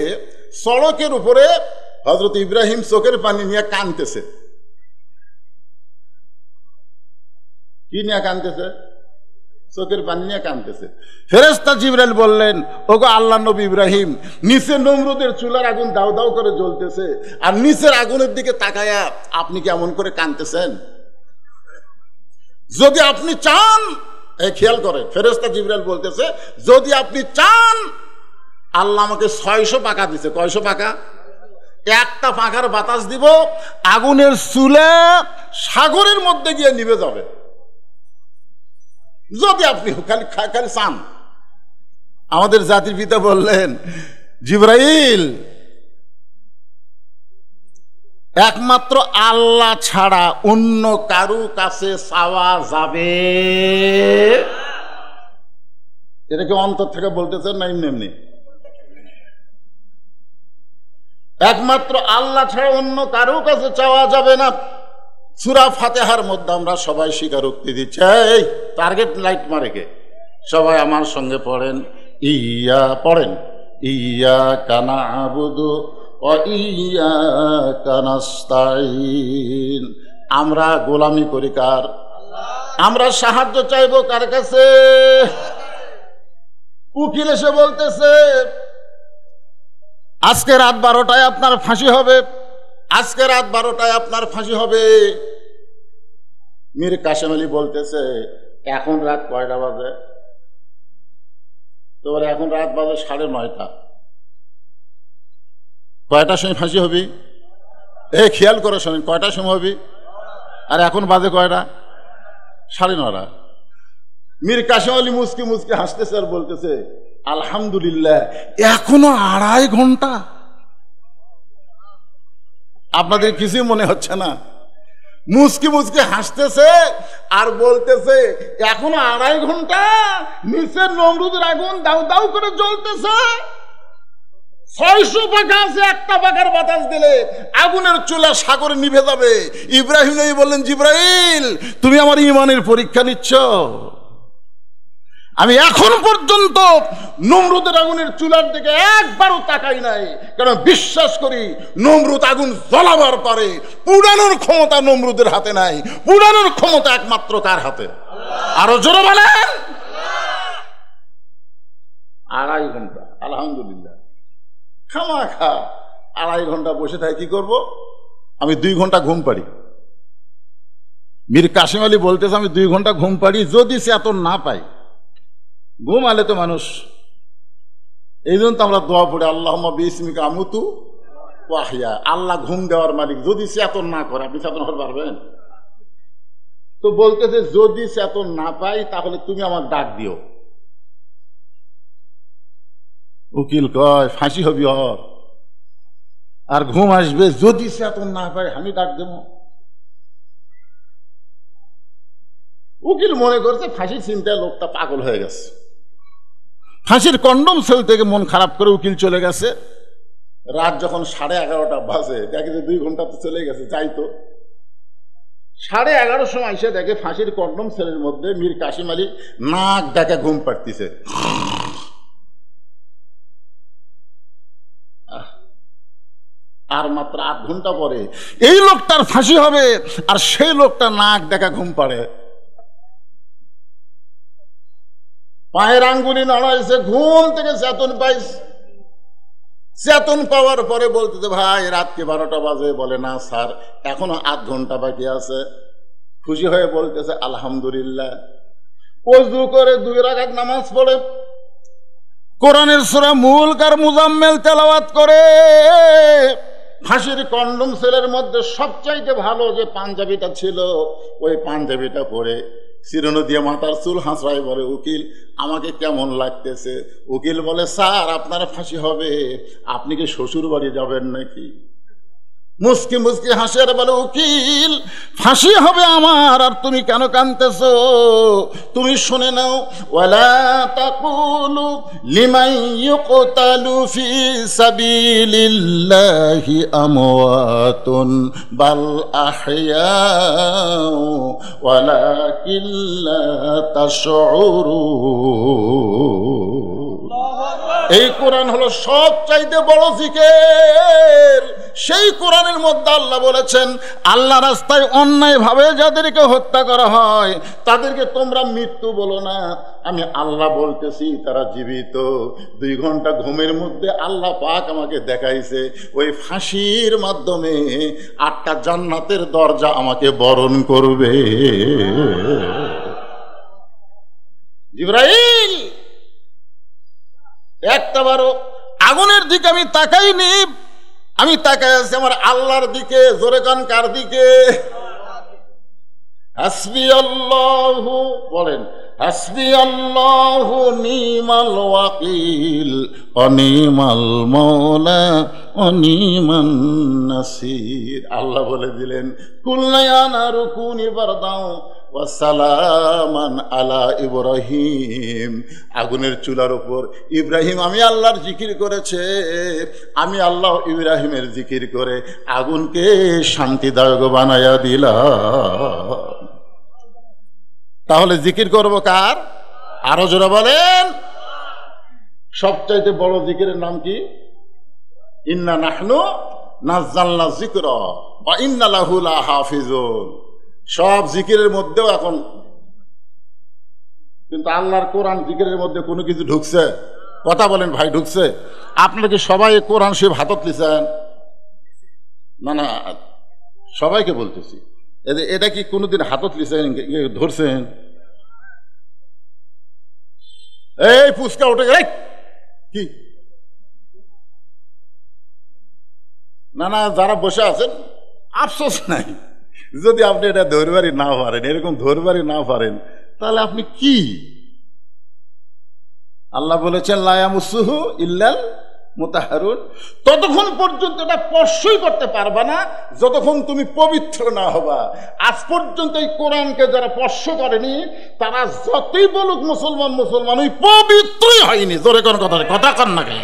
সড়কের উপরে হযরত ইব্রাহিম চোখের পানি নিয়ে কাঁদতেছে। কি নিয়ে কাঁদতেছে? চোখের পানি নিয়ে কাঁদতেছে। ফেরেশতা জিবরাইল বললেন, ওগো আল্লাহর নবী ইব্রাহিম, নিচে নমরুদের চুলার আগুন দাউ দাউ করে জ্বলতেছে, আর নিচের আগুনের দিকে তাকায়া আপনি কেমন করে কাঁদতেছেন? যদি আপনি চান, এই খেয়াল করেন, ফেরেশতা জিবরাইল বলতেছে, যদি আপনি চান, আল্লাহ আমাকে 600 পাকা দিছে। কয়শো পাকা? একটা পাখার বাতাস দিব, আগুনের চুলা সাগরের মধ্যে গিয়ে নিভে যাবে। যদি আপনি খালি খালি চান। আমাদের জাতির পিতা বললেন, জিবরাইল, একমাত্র আল্লাহ ছাড়া অন্য কারু কাছে চাওয়া যাবে? এটা কি অন্তর থেকে বলতেছেন না এমনি এমনি? একমাত্র আল্লাহ ছাড়া অন্য কারো কাছে চাওয়া যাবে না। সূরা ফাতিহার মধ্যে আমরা সবাই স্বীকারোক্তি দিচ্ছি। এই টার্গেট লাইট মারে কে? সবাই আমার সঙ্গে পড়েন, পড়েন, ইয়াকা না'বুদু ওয়া ইয়াকা নাস্তাঈন। আমরা গোলামি করি কার? আমরা সাহায্য চাইবো কার কাছে? উকিল এসে বলতেছে, আজকে রাত 12টায় আপনার ফাঁসি হবে, আজকে রাত 12টায় আপনার ফাঁসি হবে। মীর কাসেম আলী বলতেছে, এখন রাত কয়টা বাজে? তো বলে, এখন রাত বাজে 9:30। কয়টার সময় ফাঁসি হবি? এই খেয়াল করে শোনেন, কয়টার সময় হবি? আর এখন বাজে কয়টা? 9:30। মীর কাসেম আলী মুচকি মুচকি হাসতেছে আর বলতেছে, আলহামদুলিল্লাহ, এখনো 2.5 ঘন্টা। আপনাদের কিছুই মনে হচ্ছে না? মুচকি মুচকি হাসতেছে আর বলতেছে, এখনো 2.5 ঘন্টা নিচের নমরুদের আগুন দাউ দাউ করে জ্বলতেছে। 600 পাখা আছে, একটা পাখার বাতাস দিলে আগুনের চুলা সাগরে নিভে যাবে। ইব্রাহিম নবী বললেন, জিবরাইল, তুমি আমার ঈমানের পরীক্ষা নিচ্ছ? আমি এখন পর্যন্ত নমরুদের আগুনের চুলার দিকে একবারও তাকাই নাই, কারণ বিশ্বাস করি নমরুদ আগুন জ্বলাবার পারে, পুড়ানোর ক্ষমতা নমরুদের হাতে নাই, পুড়ানোর ক্ষমতা একমাত্র কার হাতে? আরো জোরে বলেন। 2.5 ঘন্টা, আলহামদুলিল্লাহ। খামাখা 2.5 ঘন্টা বসে থাকে কি করব? আমি 2 ঘন্টা ঘুম পাড়ি। মীর কাসেম আলী বলতেছে, আমি 2 ঘন্টা ঘুম পাড়ি, যদি সে এত না পাই। ঘুম আলে তো মানুষ, এই জন্য তো আমরা দোয়া পড়ি, আল্লাহুম্মা বিইসমিকা আমুতু ওয়া আহইয়া। আল্লাহ ঘুম দেওয়ার মালিক, যদি চেতন না করে আপনি চেতন হতে পারবেন? তো বলতেছে, যদি চেতন না পাই তাহলে তুমি আমার ডাক দিও। উকিল কয়, ফাঁসি হবি ওর, আর ঘুম আসবে, যদি চেতন না পাই আমি ডাক দেব। উকিল মনে করছে ফাঁসি চিন্তায় লোকটা পাগল হয়ে গেছে। ফাঁসির কন্ডম সেল থেকে মন খারাপ করে উকিল চলে গেছে। রাত যখন 11:30 বাজে, দেখে যে 2 ঘন্টা তো চলে গেছে, যাই তো। 11:30 সময় এসে দেখে ফাঁসির কন্ডম সেলের মধ্যে মীর কাসিম আলী নাক ডাকে ঘুম পাড়তিছে। আর মাত্র 8 ঘন্টা পরে এই লোকটার ফাঁসি হবে, আর সেই লোকটা নাক ডাকা ঘুম পাড়ে। পায়ের আঙ্গুলি নড়াইছে, ঘুম থেকে চেতন পাইছে। চেতন পাওয়ার পরে বলতেছে, ভাই রাত কি 12টা বাজে? বলে, না স্যার, এখনো 8 ঘন্টা বাকি আছে। খুশি হয়ে বলতেছে, আলহামদুলিল্লাহ। ওযু করে 2 রাকাত নামাজ পড়ে কোরআনের সূরা মুলক আর মুজাম্মিল তেলাওয়াত করে। ফাঁসির কন্ডম সেলের মধ্যে সবচাইতে ভালো যে পাঞ্জাবিটা ছিল, ওই পাঞ্জাবিটা পরে চিরুনি দিয়ে মাথার চুল হাঁচড়ায় বলে, উকিল আমাকে কেমন লাগতেছে? উকিল বলে, স্যার আপনার ফাঁসি হবে, আপনি কি শ্বশুর বাড়ি যাবেন নাকি? মুস্কি মুস্কি হাসে আর বলে, উকিল ফাঁসি হবে আমার, আর তুমি কেন কাঁদতেছো? তুমি শুনে নাও, ওয়ালা তাকুলু লিমান ইউকতালু ফি সাবিলিল্লাহি আমওয়াতুন বাল আহইয়াউ ওয়ালাকিন লা তাশউরুন। এই কোরআন হলো সবচাইতে বড় জিকির। সেই কোরআনের মধ্যে আল্লাহ বলেছেন, আল্লাহ রাস্তায় অন্যায় ভাবে যাদেরকে হত্যা করা হয় তাদেরকে তোমরা মৃত্যু বলো না, আমি আল্লাহ বলতেছি তারা জীবিত। 2 ঘন্টা ঘুমের মধ্যে আল্লাহ পাক আমাকে দেখাইছে, ওই ফাঁসির মাধ্যমে 8টা জান্নাতের দরজা আমাকে বরণ করবে। জিবরাইল একটাবারও আগুনের দিকে আমি তাকাইনি, আমি তাকাই আছি আমার আল্লাহর দিকে। জোরে কান, কার দিকে? হাসবি আল্লাহু, বলেন হাসবি আল্লাহু নিমাল ওয়াকিল অনিমাল মাওলা অনিমান নাসির। আল্লাহ বলে দিলেন, কুল্লা ইয়া নারু কুনি বারদাও ওয়া সালামান আলা ইব্রাহিম। আগুনের চুলার উপর ইব্রাহিম আমি আল্লাহর জিকির করেছে, আমি আল্লাহ ইব্রাহিমের জিকির করে আগুনকে শান্তিদায়ক বানায়া দিলাম। তাহলে জিকির করব কার? আরো জোরে বলেন। সবচাইতে বড় জিকিরের নাম কি? ইন্না নাহনু নাযালনা যিকরা ওয়া ইন্না লাহু লাহাফিজুন। সব জিকিরের মধ্যেও এখন কিন্তু আল্লাহর কোরআন জিকিরের মধ্যে কোনো কিছু ঢুকছে? কথা বলেন ভাই, ঢুকছে? আপনারা কি সবাই কোরআন শিব হাতত লিছেন? না না, সবাইকে বলতেছি, এটা কি কোনোদিন হাতত লিছেন, ধরছেন? এই পুচকা উঠে গেলে কি? না না, যারা বসে আছেন আফসোস নাই, যদি আপনি এটা ধরবারই না পারেন, এরকম ধরবারই না পারেন, তাহলে আপনি কি? আল্লাহ বলেছেন লা ইয়ামাসসুহু ইল্লাল মুতাহহারুন। ততক্ষণ পর্যন্ত এটা স্পর্শই করতে পারবা না যতক্ষণ তুমি পবিত্র না হবা। আজ পর্যন্ত এই কোরআনকে যারা স্পর্শ করেনি তারা যতই বলুক মুসলমান মুসলমান, ওই পবিত্রই হয়নি। জোরে কোন কথা কন না কেন?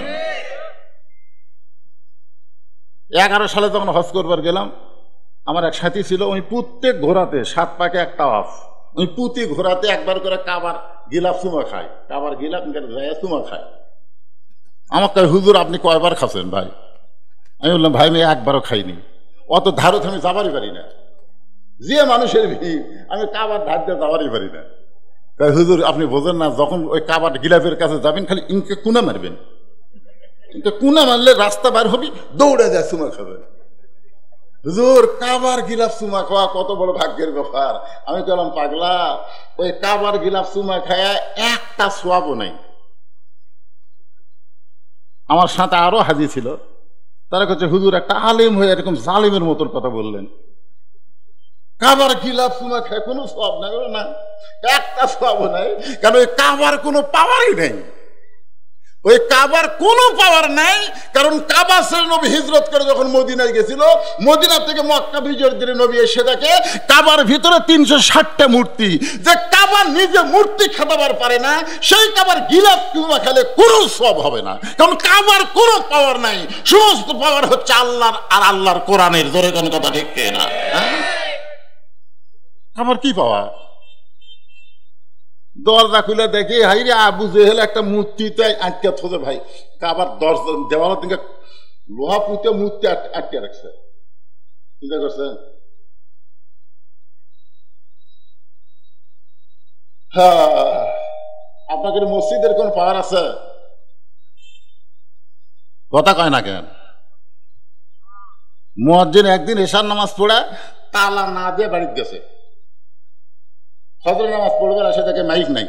11 সালে যখন হজ করবার গেলাম, আমার এক সাথী ছিল, ওই প্রত্যেক ঘোড়াতে 7 পাকে একটা অফ, ওই প্রতি ঘোড়াতে একবার করে কাবার গিলাপ চুমা খায়, কাবার গিলাপ যায় চুমা খায়। আমার কয়, হুজুর আপনি কয়বার খাচ্ছেন ভাই? আমি বললাম, ভাই আমি একবারও খাইনি, অত ধারত আমি যাবারই পারি না, যে মানুষের ভিড় আমি কাবার ধার দিয়ে যাবারই পারি না। কয়, হুজুর আপনি বোঝেন না, যখন ওই কাবার গিলাপের কাছে যাবেন খালি ইনকে কুনা মারবেন, ইনকে কুনা মারলে রাস্তা বার হবি, দৌড়ে যায় চুমা খাবেন। হুজুর কাবার গিলাপ চুমা খাওয়া কত বড় ভাগ্যের ব্যাপার। আমি বললাম, পাগলা, ওই কাবার গিলাপ চুমা খায়া একটা সোয়াবও নাই। আমার সাথে আরো হাজি ছিল, তারা কাছে হুজুর একটা আলেম হয়ে এরকম জালিমের মতন কথা বললেন, কাবার গিলাপ চুমা খায় কোনো সোয়াব নাই। না, একটা সোয়াবও নাই, কারণ ওই কাবার কোনো পাওয়ারই নেই। ওই কাবার কোনো পাওয়ার নাই, কারণ কাবা ছেড়ে নবী হিজরত করে যখন মদিনায় গেছিল, মদিনা থেকে মক্কা বিজয়ের দিনে নবী এসে দেখে কাবার ভিতরে 360টা মূর্তি। যে কাবা নিজে মূর্তি খাটাবার পারে না, সেই কাবার গিলাফ কিংবা খেলে কোনো সব হবে না, কারণ কাবার কোনো পাওয়ার নাই। সমস্ত পাওয়ার হচ্ছে আল্লাহর আর আল্লাহর কোরআনের। জোরে কোন কথা ঠিক না? কাবার কি পাওয়া? দরজা খুলে দেখি হাইরে আবু জেহেল একটা মূর্তিতে আটকে থোজে ভাই, কাবার দরজা দেওয়ালের দিকে লোহা পুঁতে মূর্তি আটকে রাখছে। চিন্তা করছেন? হ্যাঁ, আপনাদের মসজিদের কোন পাওয়ার আছে? কথা কয় না কেন? মুয়াজ্জিন একদিন এশার নামাজ পড়ে তালা না দিয়ে বাড়িতে গেছে, ফজর নামাজ পড়বে আসে দেখে মাইক নাই।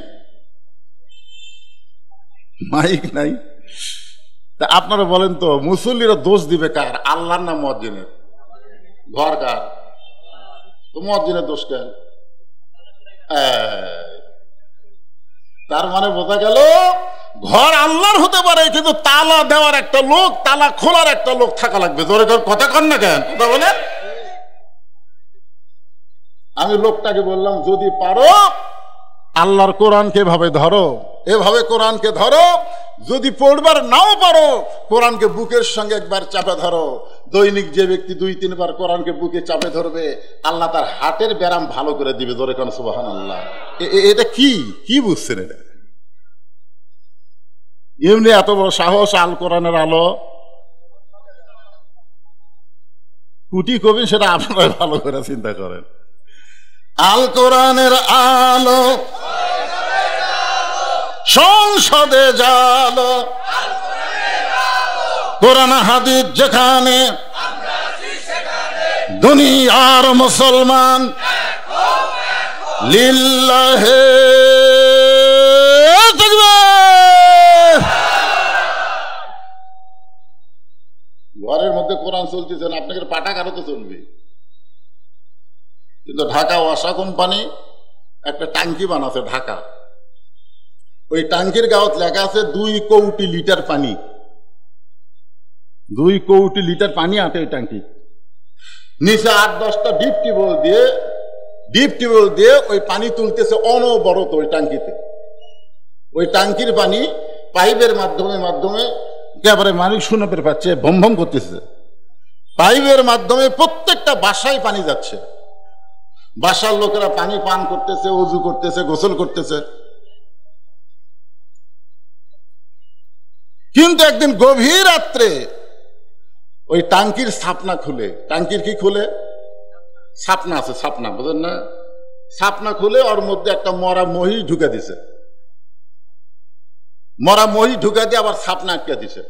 মাইক নাই, তা আপনারা বলেন তো মুসল্লিরা দোষ দিবে কার? আল্লাহর না মুয়াজ্জিনের? ঘর কার? তো মুয়াজ্জিনের দোষ কেন? তার মানে বোঝা গেল ঘর আল্লাহর হতে পারে, কিন্তু তালা দেওয়ার একটা লোক, তালা খোলার একটা লোক থাকা লাগবে। জোরে কথা কন না কেন? কথা বলেন। আমি লোকটাকে বললাম, যদি পারো আল্লাহর কোরআনকে এভাবে ধরো, এভাবে কোরআনকে ধরো। যদি পড়বার নাও পারো, কোরআনকে বুকের সঙ্গে একবার চাপে ধরো। দৈনিক যে ব্যক্তি 2-3 বার কোরআনকে বুকে চাপে ধরবে, আল্লাহ তার হার্টের ব্যারাম ভালো করে দিবে। জোরে কোন সুবহানাল্লাহ। এটা কি বুঝছেন? এটা এমনি এত বড় সাহস? আল কোরআনের আলো কুটি কবি, সেটা আপনারা ভালো করে চিন্তা করেন। আল কোরআনের আলো সংসদে জালো, কোরআন হাদিস যেখানে, দুনিয়ার মুসলমান লিল্লাহে তাকবীর। ঘরের মধ্যে কোরআন চলতেছে না, আপনাকে পাটা কারো তো চলবে। কিন্তু ঢাকা ওয়াসা কোম্পানি একটা ট্যাঙ্কি বানাচ্ছে ঢাকা, ওই ট্যাঙ্কির গাঁত লেখা আছে 2 কোটি লিটার পানি। 2 কোটি লিটার পানি আটে ওই ট্যাঙ্কি। নিচে 8-10টা ডিপ টিউবওয়েল দিয়ে ওই পানি তুলতেছে অনবরত ওই ট্যাঙ্কিতে। ওই ট্যাঙ্কির পানি পাইপের মাধ্যমে একেবারে মানুষ শুনে পাচ্ছে, ভম ভম করতেছে। পাইপের মাধ্যমে প্রত্যেকটা বাসায় পানি যাচ্ছে, বাসার লোকেরা পানি পান করতেছে, ওযু করতেছে, গোসল করতেছে। কিন্তু একদিন গভীর রাত্রে ওই ট্যাঙ্কির ছাপনা খুলে, ট্যাঙ্কির কি খুলে? ছাপনা আছে, ছাপনা বুঝেন না? ছাপনা খুলে ওর মধ্যে একটা মরা মহিষ ঢুকে দিছে। মরা মহিষ ঢুকে দিয়ে আবার ছাপনা আটকে দিছে।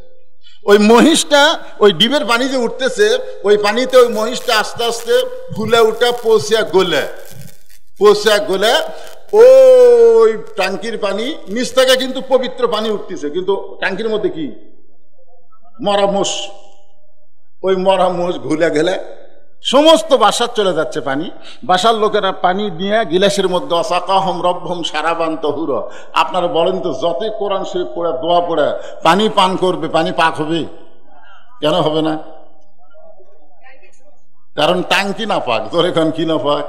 ওই মহিষটা ওই ডিবের পানি যে উঠতেছে, ওই পানিতে ওই মহিষটা আস্তে আস্তে ফুলে উঠে পৌঁছিয়া গলে ওই ট্যাঙ্কির পানি নিচ থেকে কিন্তু পবিত্র পানি উঠতেছে, কিন্তু ট্যাঙ্কির মধ্যে কি? মরা মোষ। ওই মরা মোষ ঘুলে গেলে সমস্ত বাসার চলে যাচ্ছে পানি। বাসার লোকেরা পানি নিয়ে গিলাসের মধ্যে অসাকাহম রব্বহুম শারাবান তাহুরা। আপনারা বলেন তো, যতই কোরআন শরীফ পড়ে দোয়া পড়ে পানি পান করবে, পানি পাক হবে? কেন হবে না? কারণ ট্যাঙ্কি না পাক। জোরে খান কি না পাক?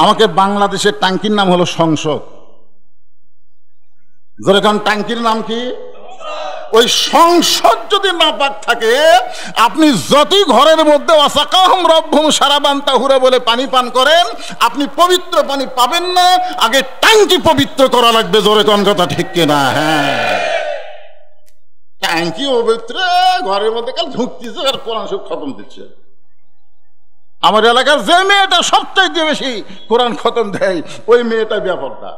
আমাকে বাংলাদেশের ট্যাঙ্কির নাম হলো সংসদ। জোরে খান ট্যাঙ্কির নাম কি? ওই সংসদ যদি না পাক থাকে, আপনি যতই ঘরের মধ্যে ওয়াসাকাহুম রব্বুহুম শারাবান তাহুরা বলে পানি পান করেন, আপনি পবিত্র পানি পাবেন না। আগে ট্যাঙ্কি পবিত্র করা লাগবে। জোরে কোন কথা ঠিক কিনা? হ্যাঁ, ট্যাঙ্কি পবিত্র, ঘরের মধ্যে কাল ঢুকতেছে আর কোরআন সব খতম দিচ্ছে। আমার এলাকার যে মেয়েটা সবচাইতে বেশি কোরআন খতম দেয়, ওই মেয়েটা ব্যাপারটা।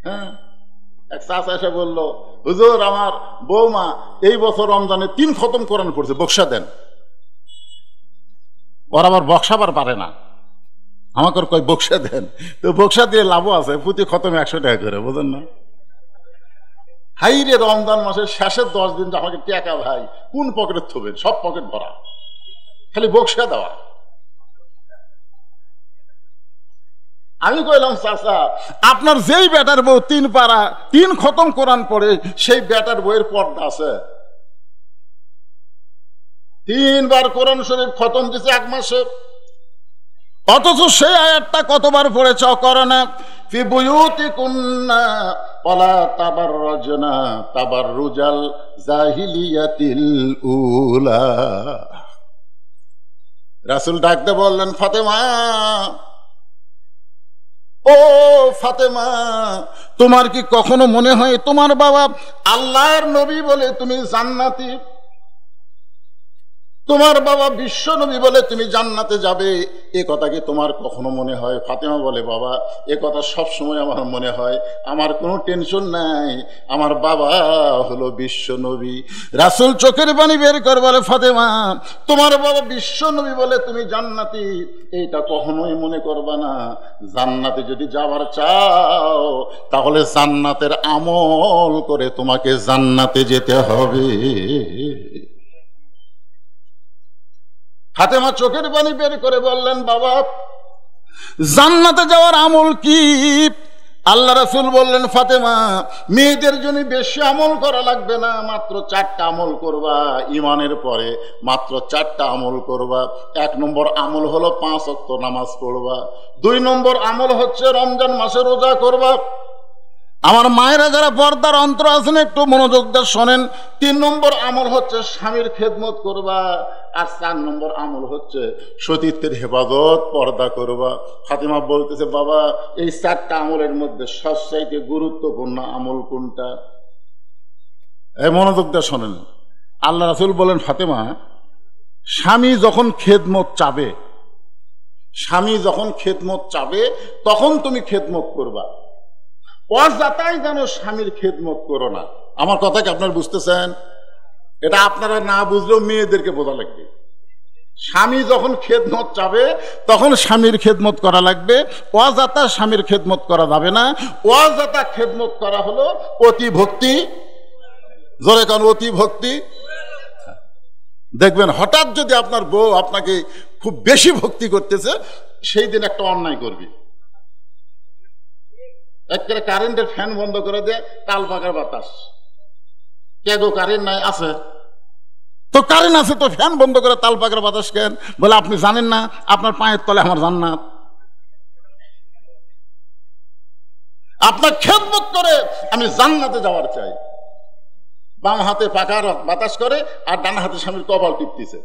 হ্যাঁ, এক চাচা এসে বললো, হুজুর আমার বৌমা এই বছর রমজানে 3 খতম কোরআন পড়ছে, বক্সা দেন। ওর আবার বক্সাবার পারে না, আমাকে কয় বক্সা দেন। তো বক্সা দিয়ে লাভও আছে, প্রতি খতম 100 টাকা করে, বুঝেন না? হাইরে রমজান মাসের শেষের 10 দিন আমাকে টাকা ভাই কোন পকেটে থবেন? সব পকেট ভরা, খালি বক্সা দেওয়া। আমি কইলাম চাচা, আপনার যেই বেটার বউ 3 পারা 3 খতম কোরআন পড়ে, সেই বেটার বইয়ের পর্দা আছে? 3 বার কোরআন শরীফ খতম দিছে 1 মাসে, অথচ সেই আয়াতটা কতবার পড়েছে? অকরনা ফি বুয়ুতিকুন্না ওয়ালা তাবাররাজনা তাবাররুজাল জাহিলিয়াতিল উলা। রাসূল ডাকতে বললেন, ফাতেমা, ও ফাতেমা, তোমার কি কখনো মনে হয় তোমার বাবা আল্লাহর নবী বলে তুমি জান্নাতি? তোমার বাবা বিশ্ব নবী বলে তুমি জান্নাতে যাবে? এ কথা কি তোমার কখনো মনে হয়? ফাতেমা বলে, বাবা, এ কথা সব সময় আমার মনে হয়, আমার কোনো টেনশন নাই, আমার বাবা হলো বিশ্ব নবী। রাসূল চোখের পানি বের করে বলে, ফাতেমা, তোমার বাবা বিশ্ব নবী বলে তুমি জান্নাতি, এইটা কখনোই মনে করবা না। জান্নাতে যদি যাবার চাও, তাহলে জান্নাতের আমল করে তোমাকে জান্নাতে যেতে হবে। ফাতেমা চোখের পানি বের করে বললেন, বাবা, জান্নাতে যাওয়ার আমল কি? আল্লাহ রাসূল বললেন, ফাতেমা, মেয়েদের জন্য বেশি আমল করা লাগবে না, মাত্র 4টা আমল করবা। ঈমানের পরে মাত্র 4টা আমল করবা। 1 নম্বর আমল হলো 5 ওয়াক্ত নামাজ পড়বা। 2 নম্বর আমল হচ্ছে রমজান মাসে রোজা করবা। আমার মায়েরা যারা পর্দার অন্তর আছেন, একটু মনোযোগ দিয়ে শোনেন। 3 নম্বর আমল হচ্ছে স্বামীর খেদমত করবা। আর 4 নম্বর আমল হচ্ছে সতীত্বের হেফাজত, পর্দা করবা। ফাতেমা বলতেছে, বাবা, এই 4টা আমলের মধ্যে সবচাইতে গুরুত্বপূর্ণ আমল কোনটা? এই মনোযোগ দিয়ে শোনেন। আল্লাহ রাসূল বলেন, ফাতেমা, স্বামী যখন খেদমত চাবে, স্বামী যখন খেদমত চাবে, তখন তুমি খেদমত করবা। অযথাই যেন স্বামীর খেদমত করো না। আমার কথা কি আপনারা বুঝতেছেন? এটা আপনারা না বুঝলেও মেয়েদেরকে বোঝা লাগবে। স্বামী যখন খেদমত চাবে, তখন স্বামীর খেদমত করা লাগবে। অযথা স্বামীর খেদমত করা যাবে না। অযথা খেদমত করা হলো অতি ভক্তি। জোরে কান, অতি ভক্তি। দেখবেন হঠাৎ যদি আপনার বউ আপনাকে খুব বেশি ভক্তি করতেছে, সেই দিন একটা অন্যায় করবে। একেবারে কারেন্টের ফ্যান বন্ধ করে দেয়, তাল পাকার বাতাস। কে গো, কারেন্ট নাই? আছে তো, কারেন্ট আছে তো, ফ্যান বন্ধ করে তাল পাকার বাতাস কেন? বলে, আপনি জানেন না আপনার পায়ের তলে আমার জান্নাত। আপনার খেদমত করে আমি জান্নাতে যাওয়ার চাই। বাম হাতে পাকার বাতাস করে, আর ডান হাতে স্বামীর কপাল টিপতেছে,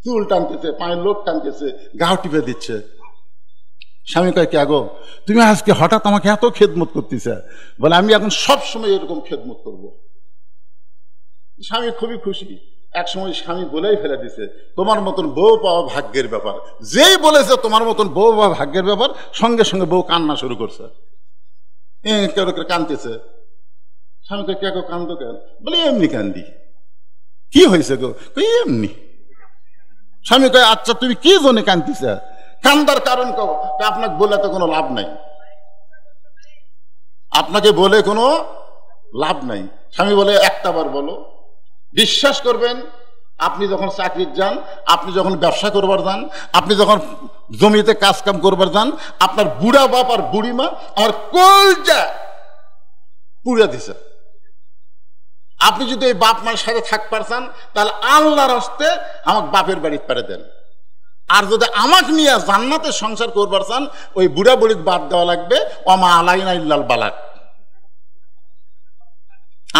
চুল টানতেছে, পায়ের লোক টানতেছে, গাও টিপে দিচ্ছে। স্বামী কয়, কে গো, তুমি আজকে হঠাৎ আমাকে এত খেদমত করতেছে? বলে, আমি এখন সব সময় এরকম খেদমত করব। স্বামী খুবই খুশি। এক সময় স্বামী বলেই ফেলে দিছে, তোমার মতন বউ পাওয়া ভাগ্যের ব্যাপার। যেই বলেছে তোমার মতন বউ পাওয়া ভাগ্যের ব্যাপার, সঙ্গে সঙ্গে বউ কান্না শুরু করছে। কেউ কানতেছে। স্বামী কয়, কে গো, কান্দো কেন? বলে, এমনি কান্দি। কি হয়েছে গো? এমনি। স্বামী কয়, আচ্ছা তুমি কি জন্য কান্দিছে? কান্দার কারণ কব? আপনাকে বলে তো কোনো লাভ নাই, আপনাকে বলে কোনো লাভ নাই। স্বামী বলে, একটা বার বলো। বিশ্বাস করবেন, আপনি যখন চাকরির যান, আপনি যখন ব্যবসা করবার যান, আপনি যখন জমিতে কাজ কাম করবার যান, আপনার বুড়া বাপ আর বুড়ি মা আমার কলজা পুড়ে দিছে। আপনি যদি এই বাপ মায়ের সাথে থাকতে চান, তাহলে আল্লাহর হস্তে আমাকে বাপের বাড়ি পারে দেন। আর যদি আমাকে নিয়ে জান্নাতে সংসার করবার চান, ওই বুড়া বুড়ি বাদ দেওয়া লাগবে। ওমা আলাইনা ইল্লাল বালাগ।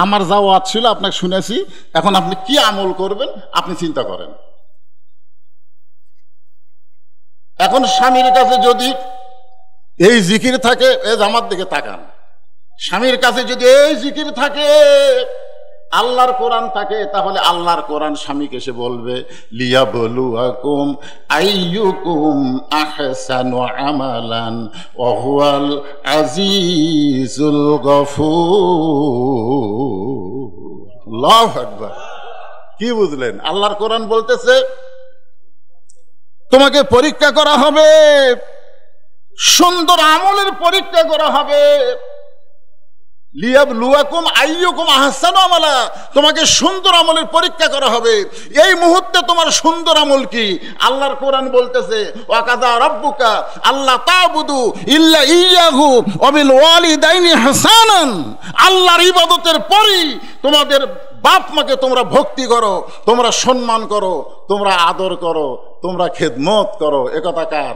আমার যা ওয়াজ ছিল আপনাকে শুনেছি, এখন আপনি কি আমল করবেন আপনি চিন্তা করেন। এখন স্বামীর কাছে যদি এই জিকির থাকে, আমার দিকে তাকান, স্বামীর কাছে যদি এই জিকির থাকে, আল্লাহর কোরআন থাকে, তাহলে আল্লাহর কোরআন স্বামীকে এসে বলবে, লিয়াবলুয়াকুম আইয়ুকুম আহসানু আমালান ওয়া হুয়াল আজিজুল গফুর। আল্লাহু আকবার। কি বুঝলেন? আল্লাহর কোরআন বলতেছে তোমাকে পরীক্ষা করা হবে, সুন্দর আমলের পরীক্ষা করা হবে। লিয়াবলুয়াকুম আইয়ুকুম আহসানু আমালা, তোমাকে সুন্দর আমলের পরীক্ষা করা হবে। এই মুহূর্তে তোমার সুন্দর আমল কি? আল্লাহর কোরআন বলতেছে ওয়াকাযা রাব্বুকা আল্লা তা'বুদু ইল্লা ইয়্যাহু ওয়া বিল ওয়ালিদাইনি ইহসানান। আল্লাহর ইবাদতের পরেই তোমাদের বাপ মাকে তোমরা ভক্তি করো, তোমরা সম্মান করো, তোমরা আদর করো, তোমরা খেদমত করো। একথা কার?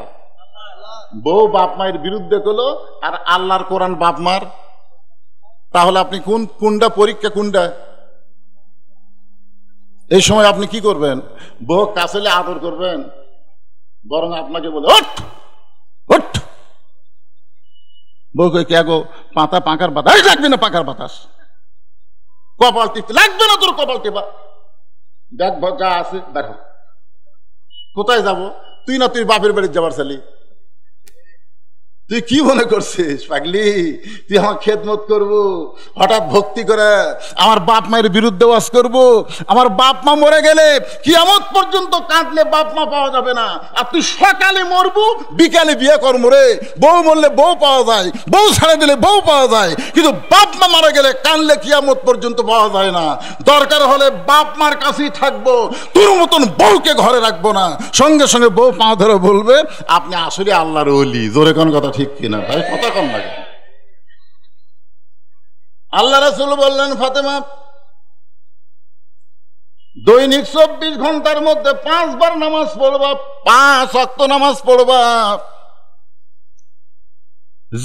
বউ বাপ মায়ের বিরুদ্ধে করলো আর আল্লাহর কোরআন বাপ মার। তাহলে আপনি কোনটা পরীক্ষা কোনটা? এই সময় আপনি কি করবেন? বউ কাছেলে আদর করবেন, বরং আপনাকে বলে ওঠ ওঠ। বউ কই কে গো? পাতা পাকার বাতাস লাগবে না, পাকার বাতাস কপাল টিপতে লাগবে না, তোর কপাল টেপা দেখ যা আছে দেখো। কোথায় যাব? তুই না তুই বাপের বাড়ি যাবার ছেলে, তুই কি মনে করছিস পাগলি তুই আমার খেদমত করবো? হঠাৎ ভক্তি করে আমার বাপ মায়ের বিরুদ্ধে ওয়াজ করবো? আমার বাপ মা মরে গেলে কিয়ামত পর্যন্ত কাঁদলে বাপ মা পাওয়া যাবে না। আর তুই সকালে মরবো বিকালে বিয়ে করবো রে। বউ মরলে বউ পাওয়া যায়, বউ ছেড়ে দিলে বউ পাওয়া যায়, কিন্তু বাপ মা মারা গেলে কাঁদলে কিয়ামত পর্যন্ত পাওয়া যায় না। দরকার হলে বাপ মার কাছেই থাকবো, তোর মতন বউকে ঘরে রাখবো না। সঙ্গে সঙ্গে বউ পা ধরে বলবে আপনি আসলে আল্লাহর ওলি। জোরে কোন কথা ঠিক কিনা ভাই? কথা কম লাগে। আল্লাহ রাসূল বললেন ফাতেমা দৈনিক 24 ঘন্টার মধ্যে 5 বার নামাজ পড়বা, 5 ওয়াক্ত নামাজ পড়বা।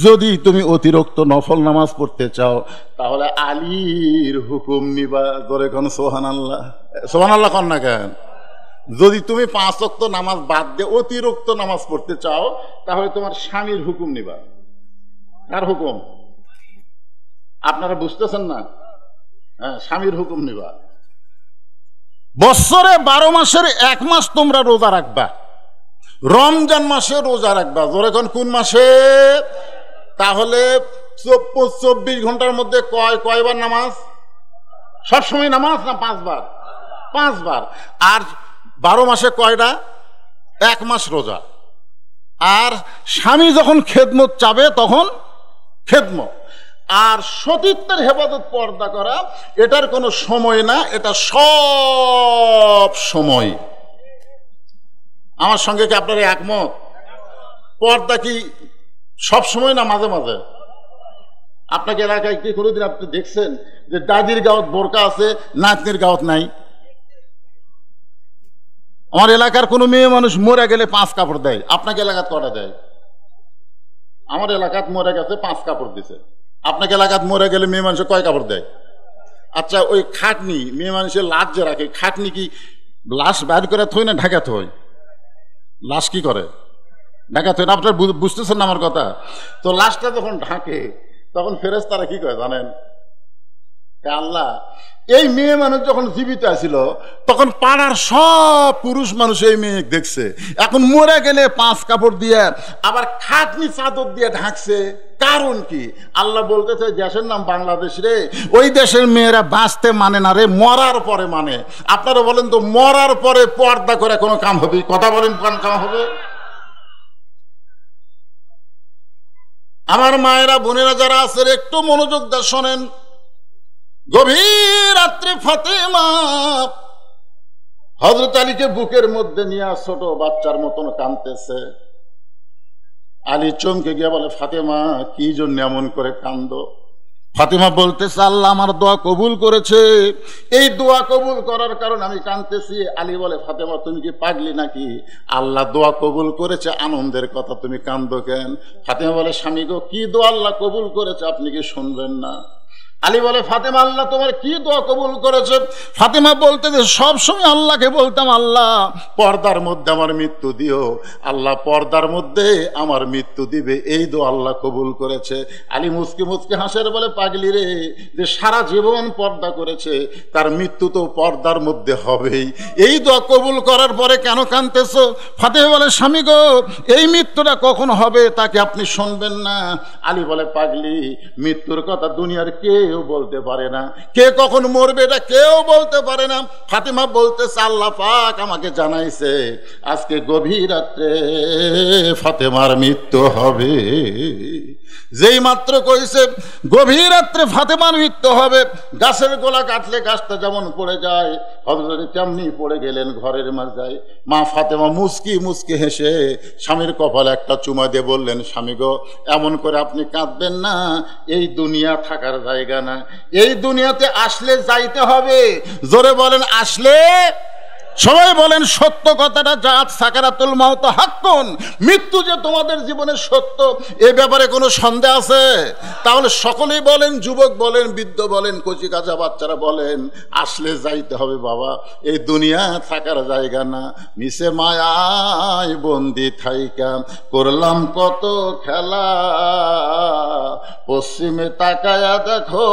যদি তুমি অতিরিক্ত নফল নামাজ পড়তে চাও তাহলে আলীর হুকুম নিবা। ধরে কোন সুবহানাল্লাহ, সুবহানাল্লাহ কন না কেন? যদি তুমি 5 ওয়াক্ত নামাজ বাদ দিয়ে অতিরিক্ত নামাজ পড়তে চাও তাহলে তোমার স্বামীর হুকুম নিবা। কার হুকুম? আপনারা বুঝতেছেন না? হ্যাঁ, স্বামীর হুকুম নিবা। বছরে 12 মাসের 1 মাস তোমরা রোজা রাখবা, রমজান মাসে রোজা রাখবা। জোরে কোন মাসে? তাহলে 24 ঘন্টার মধ্যে কয়বার নামাজ? সবসময় নামাজ না 5 বার? 5 বার। আর 12 মাসে কয়টা? 1 মাস রোজা। আর স্বামী যখন খেদমত চাবে তখন খেদমত। আর সতীত্বের হেফাজত পর্দা করা এটার কোনো সময় না, এটা সব সময়। আমার সঙ্গে কি আপনারা একমত? পর্দা কি সব সময় না মাঝে মাঝে? আপনাকে এলাকায় কি কোনোদিন আপনি দেখছেন যে দাদির গাঁত বোরকা আছে, নাতনির গাঁত নাই? আমার এলাকার কোনো মেয়ে মানুষ মরে গেলে 5 কাপড় দেয়। আপনাকে এলাকাত কটা দেয়? আমার এলাকাত মরে গেছে 5 কাপড় দিছে। আপনাকে এলাকাত মরে গেলে মেয়ে মানুষের কয় কাপড় দেয়? আচ্ছা, ওই খাটনি মেয়ে মানুষের লাশ যে রাখে, খাটনি কি লাশ বাইর করে থই না ঢাকা থই? লাশ কি করে? ঢাকা থই না। আপনার বুঝতেছেন না আমার কথা? তো লাশটা যখন ঢাকে তখন ফেরেশতারা কি করে জানেন? আল্লাহ, এই মেয়ে মানুষ যখন জীবিত আছিল তখন পাড়ার সব পুরুষ মানুষ এই মেয়ে দেখছে, এখন মরে গেলে 5 কাপড় দিয়ে আবার খাটনি চাদর দিয়ে ঢাকছে। কারণ কি? আল্লাহ বলতেছে দেশের নাম বাংলাদেশ রে, ওই দেশের মেয়েরা বাঁচতে মানে না রে, মরার পরে মানে। আপনারা বলেন তো মরার পরে পর্দা করে কোনো কাম হবে? কথা বলেন, কোন কাম হবে? আমার মায়েরা বোনেরা যারা আছে একটু মনোযোগ দিয়ে শোনেন। গভীর রাত্রে ফাতেমা হযরত আলীকে বুকের মধ্যে নিয়ে ছোট বাচ্চার মতন কাঁদতেছে। আলী চমকে গিয়ে বলে ফাতেমা কি জন্য এমন করে কান্দো? ফাতেমা বলতেছে আল্লাহ আমার দোয়া কবুল করেছে, এই দোয়া কবুল করার কারণে আমি কাঁদতেছি। আলী বলে ফাতেমা তুমি কি পাগলি নাকি? আল্লাহ দোয়া কবুল করেছে আনন্দের কথা, তুমি কান্দো কেন? ফাতেমা বলে স্বামী গো, কি দোয়া আল্লাহ কবুল করেছে আপনি কি শুনবেন না? আলী বলে ফাতেমা আল্লাহ তোমার কি দোয়া কবুল করেছে? ফাতেমা বলতে যে সবসময় আল্লাহকে বলতাম আল্লাহ পর্দার মধ্যে আমার মৃত্যু দিও, আল্লাহ পর্দার মধ্যে আমার মৃত্যু দিবে, এই দোয়া আল্লাহ কবুল করেছে। আলী মুচকি মুচকি হাসের বলে পাগলি রে, যে সারা জীবন পর্দা করেছে তার মৃত্যু তো পর্দার মধ্যে হবেই, এই দোয়া কবুল করার পরে কেন কাঁদতেছো? ফাতেমা বলে স্বামী গো, এই মৃত্যুটা কখন হবে তাকে আপনি শুনবেন না? আলী বলে পাগলি মৃত্যুর কথা দুনিয়ার কে কেউ বলতে পারে না, কে কখন মরবে এটা কেউ বলতে পারে না। ফাতেমা বলতেছে আল্লাহ পাক আমাকে জানাইছে আজকে গভীর রাত্রে ফাতেমার মৃত্যু হবে। যেই মাত্র কইছে গভীর রাত্রে ফাতেমার মৃত্যু হবে, গাছের গোলা কাটলে গাছটা যেমন পড়ে যায়, হযরত তেমনি পড়ে গেলেন ঘরের মাঝে। মা ফাতেমা মুস্কি মুস্কি হেসে স্বামীর কপালে একটা চুমা দিয়ে বললেন, স্বামী গো, এমন করে আপনি কাঁদবেন না, এই দুনিয়া থাকার জায়গা না, এই দুনিয়াতে আসলে যাইতে হবে। জোরে বলেন আসলে। সবাই বলেন সত্য কথাটা, জাত সাকারাতুল মাউত হাক্কুন, মৃত্যু যে তোমাদের জীবনে সত্য, এ ব্যাপারে কোনো সন্দেহ আছে? তাহলে সকলেই বলেন, যুবক বলেন, বৃদ্ধ বলেন, কচি কাঁচা বাচ্চারা বলেন, আসলে যাইতে হবে বাবা, এই দুনিয়া থাকার জায়গা না। মিশে মায়ায় বন্দি থাইকা করলাম কত খেলা, পশ্চিমে তাকায়া দেখো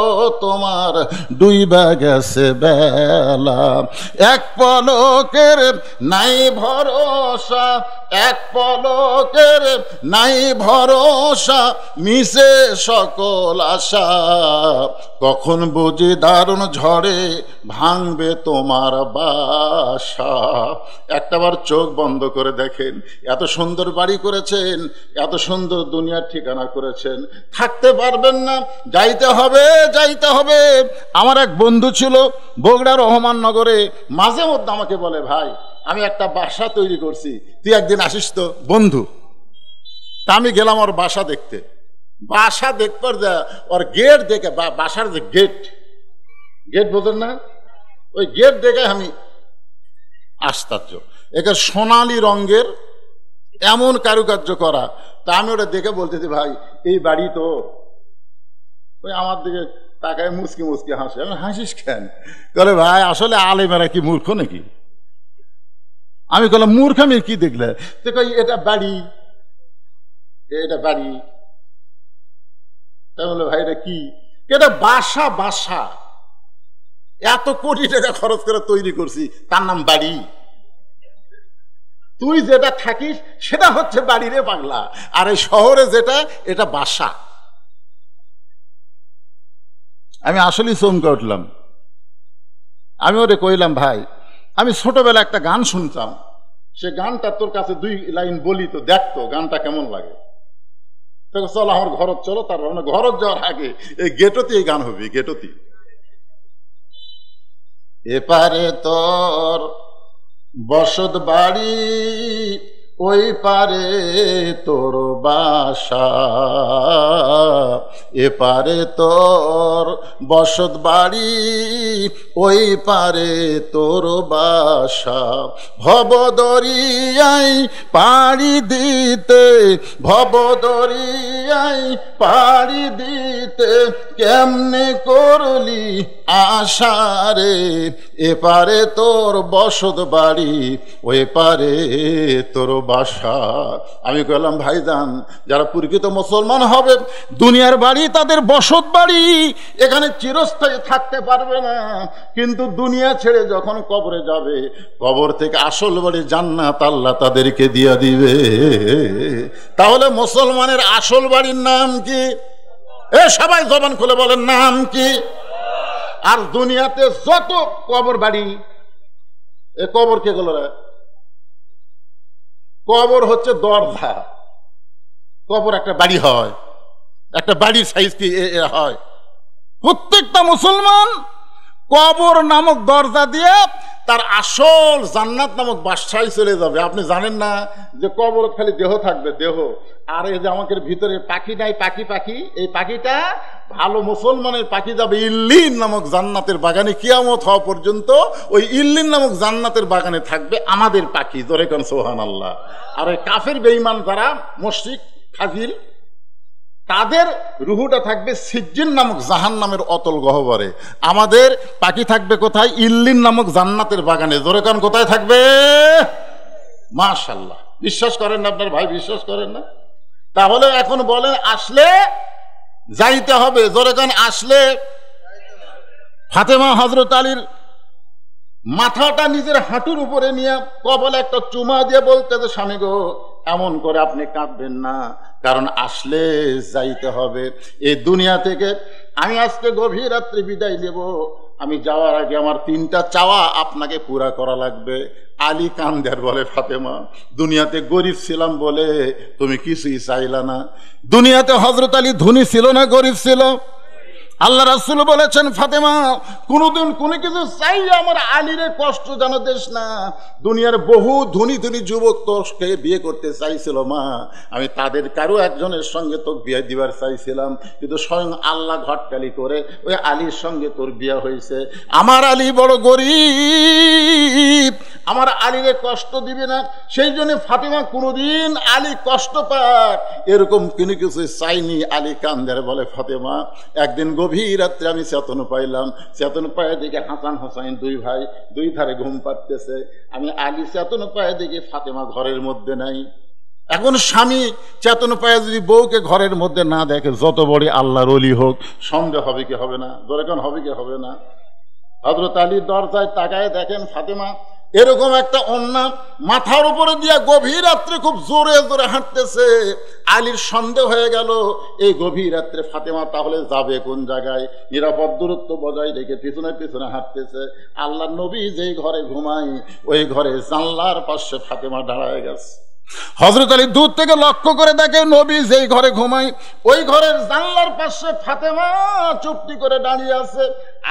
তোমার ডুইবা গেছে বেলা। এক পলকের নাই ভরসা, এক পলকের নাই ভরসা, মিশে সকল আশা, কখন বুঝি দারুণ ঝড়ে ভাঙবে তোমার বাসা। একটাবার চোখ বন্ধ করে দেখেন, এত সুন্দর বাড়ি করেছেন, এত সুন্দর দুনিয়ার ঠিকানা করেছেন, থাকতে পারবেন না, যাইতে হবে, যাইতে হবে। আমার এক বন্ধু ছিল বগুড়া রহমাননগরে, মাঝে মধ্যে আমাকে বলে, ভাই আমি একটা বাসা তৈরি করছি, তুই একদিন আসিস তো। বন্ধু, তা আমি গেলাম ওর বাসা দেখতে। বাসা দেখবার যা ওর গেট দেখে, বাসার যে গেট, গেট বোঝেন না, ওই গেট দেখে আমি আশ্চর্য, একে সোনালি রঙের এমন কারুকার্য করা। তা আমি ওটা দেখে বলতেছি, ভাই এই বাড়ি তো। ওই আমার দিকে তাকায় মুচকি মুচকি হাসে। আমি, হাসিস কেন? বলে ভাই আসলে আলেমেরা কি মূর্খ নাকি? আমি বললাম মূর্খামির কি দেখলে? তো কই এটা বাড়ি, এটা বাড়ি। তাই বলে ভাই এটা কি? এটা বাসা, বাসা এত কোটি টাকা খরচ করে তৈরি করছি, তার নাম বাড়ি। তুই যেটা থাকিস সেটা হচ্ছে বাড়ি রে পাগলা, আর এই শহরে যেটা, এটা বাসা। আমি আসলেই চমকে উঠলাম। আমি ওরে কইলাম, ভাই আমি ছোটবেলা একটা গান শুনতাম, সে গানটা তোর কাছে 2 লাইন বলি তো, দেখতো গানটা কেমন লাগে। চলো আমার ঘরত চলো। তার মানে ঘরত যাওয়ার আগে এই গেটতে এই গান হবে, গেটতে। এপারে তোর বসত বাড়ি, ওই পারে তোর বাসা, এপারে তোর বসত বাড়ি, ওই পারে তোর বাসা। ভবদরিয়াই পাড়ি দিতে, ভবদরিয়াই পাড়ি দিতে, কেমনে করলি আশারে, এপারে তোর বসত বাড়ি, ওই পারে তোর বাসা। আমি কইলাম, ভাইজান যারা প্রকৃত মুসলমান হবে, দুনিয়ার বাড়ি তাদের বসত বাড়ি, এখানে চিরস্থায়ী থাকতে পারবে না, কিন্তু দুনিয়া ছেড়ে যখন কবরে যাবে, কবর থেকে আসল বাড়ি জান্নাত আল্লাহ তাদেরকে দিয়া দিবে। তাহলে মুসলমানের আসল বাড়ির নাম কি? এ সবাই জবান খুলে বলেন, নাম কি? আর দুনিয়াতে যত কবর বাড়ি, এ কবর কে গেল রে? কবর হচ্ছে দরজা। কবর একটা বাড়ি হয়, একটা বাড়ির সাইজ কি হয়? প্রত্যেকটা মুসলমান কবর নামক দরজা দিয়ে তার আসল জান্নাত নামক বাসায় চলে যাবে। আপনি জানেন না যে কবর খালি দেহ থাকবে, দেহ, আর এই যে আমাদের ভিতরে পাখি নাই, পাখি পাখি, এই পাখিটা ভালো মুসলমানের পাখি যাবে ইল্লিন নামক জান্নাতের বাগানে, কিয়ামত হওয়া পর্যন্ত ওই ইল্লিন নামক জান্নাতের বাগানে থাকবে আমাদের পাখি। জোরে কোন সুবহানাল্লাহ। আর ওই কাফের বেঈমান যারা মুশরিক ফাজিল, তাদের রুহুটা থাকবে সিজ্জিন নামক জাহান্নামের অতল গহ্বরে। আমাদের পাখি থাকবে কোথায়? ইল্লিন নামক জান্নাতের বাগানে। জোরে কোন কোথায় থাকবে? মাশাআল্লাহ। বিশ্বাস করেন না আপনার ভাই? বিশ্বাস করেন না? তাহলে এখন বলেন আসলে যাইতে হবে। জোরে কোন আসলে। ফাতেমা হযরত আলীর মাথাটা নিজের হাঁটুর উপরে নিয়ে কপালে একটা চুমা দিয়ে বলতে, যে স্বামী গো, এমন করে আপনি কাঁদবেন না, কারণ আসলে যাইতে হবে এই দুনিয়া থেকে। আমি আজকে গভীর রাত্রে বিদায় নেব। আমি যাওয়ার আগে আমার 3টা চাওয়া আপনাকে পুরা করা লাগবে। আলী কান্দের বলে, ফাতেমা, দুনিয়াতে গরিব ছিলাম বলে তুমি কিছুই চাইলা না। দুনিয়াতে হযরত আলী ধনী ছিল না গরিব ছিল? আল্লাহ রাসূল বলেছেন, ফাতেমা, কোনোদিন কোনো কিছু চাইলে আমার আলীরে কষ্ট যেন দেশ না। দুনিয়ার বহু ধনী ধনী যুবক তোকে বিয়ে করতে চাইছিল মা, আমি তাদের কারো একজনের সঙ্গে তোকে বিয়ে দিবার চাইছিলাম, কিন্তু স্বয়ং আল্লাহ ঘটকালি করে ওই আলীর সঙ্গে তোর বিয়ে হয়েছে। আমার আলী বড় গরিব, আমার আলীরে কষ্ট দিবে না, সেই জন্য ফাতেমা কোনোদিন আলী কষ্ট পাক এরকম কোনো কিছু চাইনি। আলী কান্দের বলে, ফাতেমা, একদিন গভীর রাত্রে আমি চেতন পাইলাম, চেতন পায়ে দেখে হাসান হোসাইন 2 ভাই 2 ধারে ঘুম পাড়তেছে। আমি আলী চেতন পায়ে দেখি ফাতেমা ঘরের মধ্যে নাই। এখন স্বামী চেতন পায়ে যদি বউকে ঘরের মধ্যে না দেখে, যত বড় আল্লাহর ওলি হোক, সন্দেহ হবে কি হবে না? দরকার হবে কি হবে না? হযরত আলী দরজায় তাকায় দেখেন ফাতেমা এরকম একটা অন্না মাথার উপরে দিয়া গভীর রাত্রে খুব জোরে জোরে হাঁটতেছে। আলীর সন্দেহ হয়ে গেল এই গভীর রাত্রে ফাতেমা তাহলে যাবে কোন জায়গায়, নিরাপদ দূরত্ব বজায় রেখে পিছনে পিছনে হাঁটতেছে। আল্লাহর নবী যেই ঘরে ঘুমায় ওই ঘরে জানলার পাশে ফাতেমা দাঁড়ায় গেছে। হযরত আলী দূর থেকে লক্ষ্য করে দেখে নবী যেই ঘরে ঘুমায় ওই ঘরের জানলার পাশে ফাতেমা চুপটি করে দাঁড়িয়ে আছে।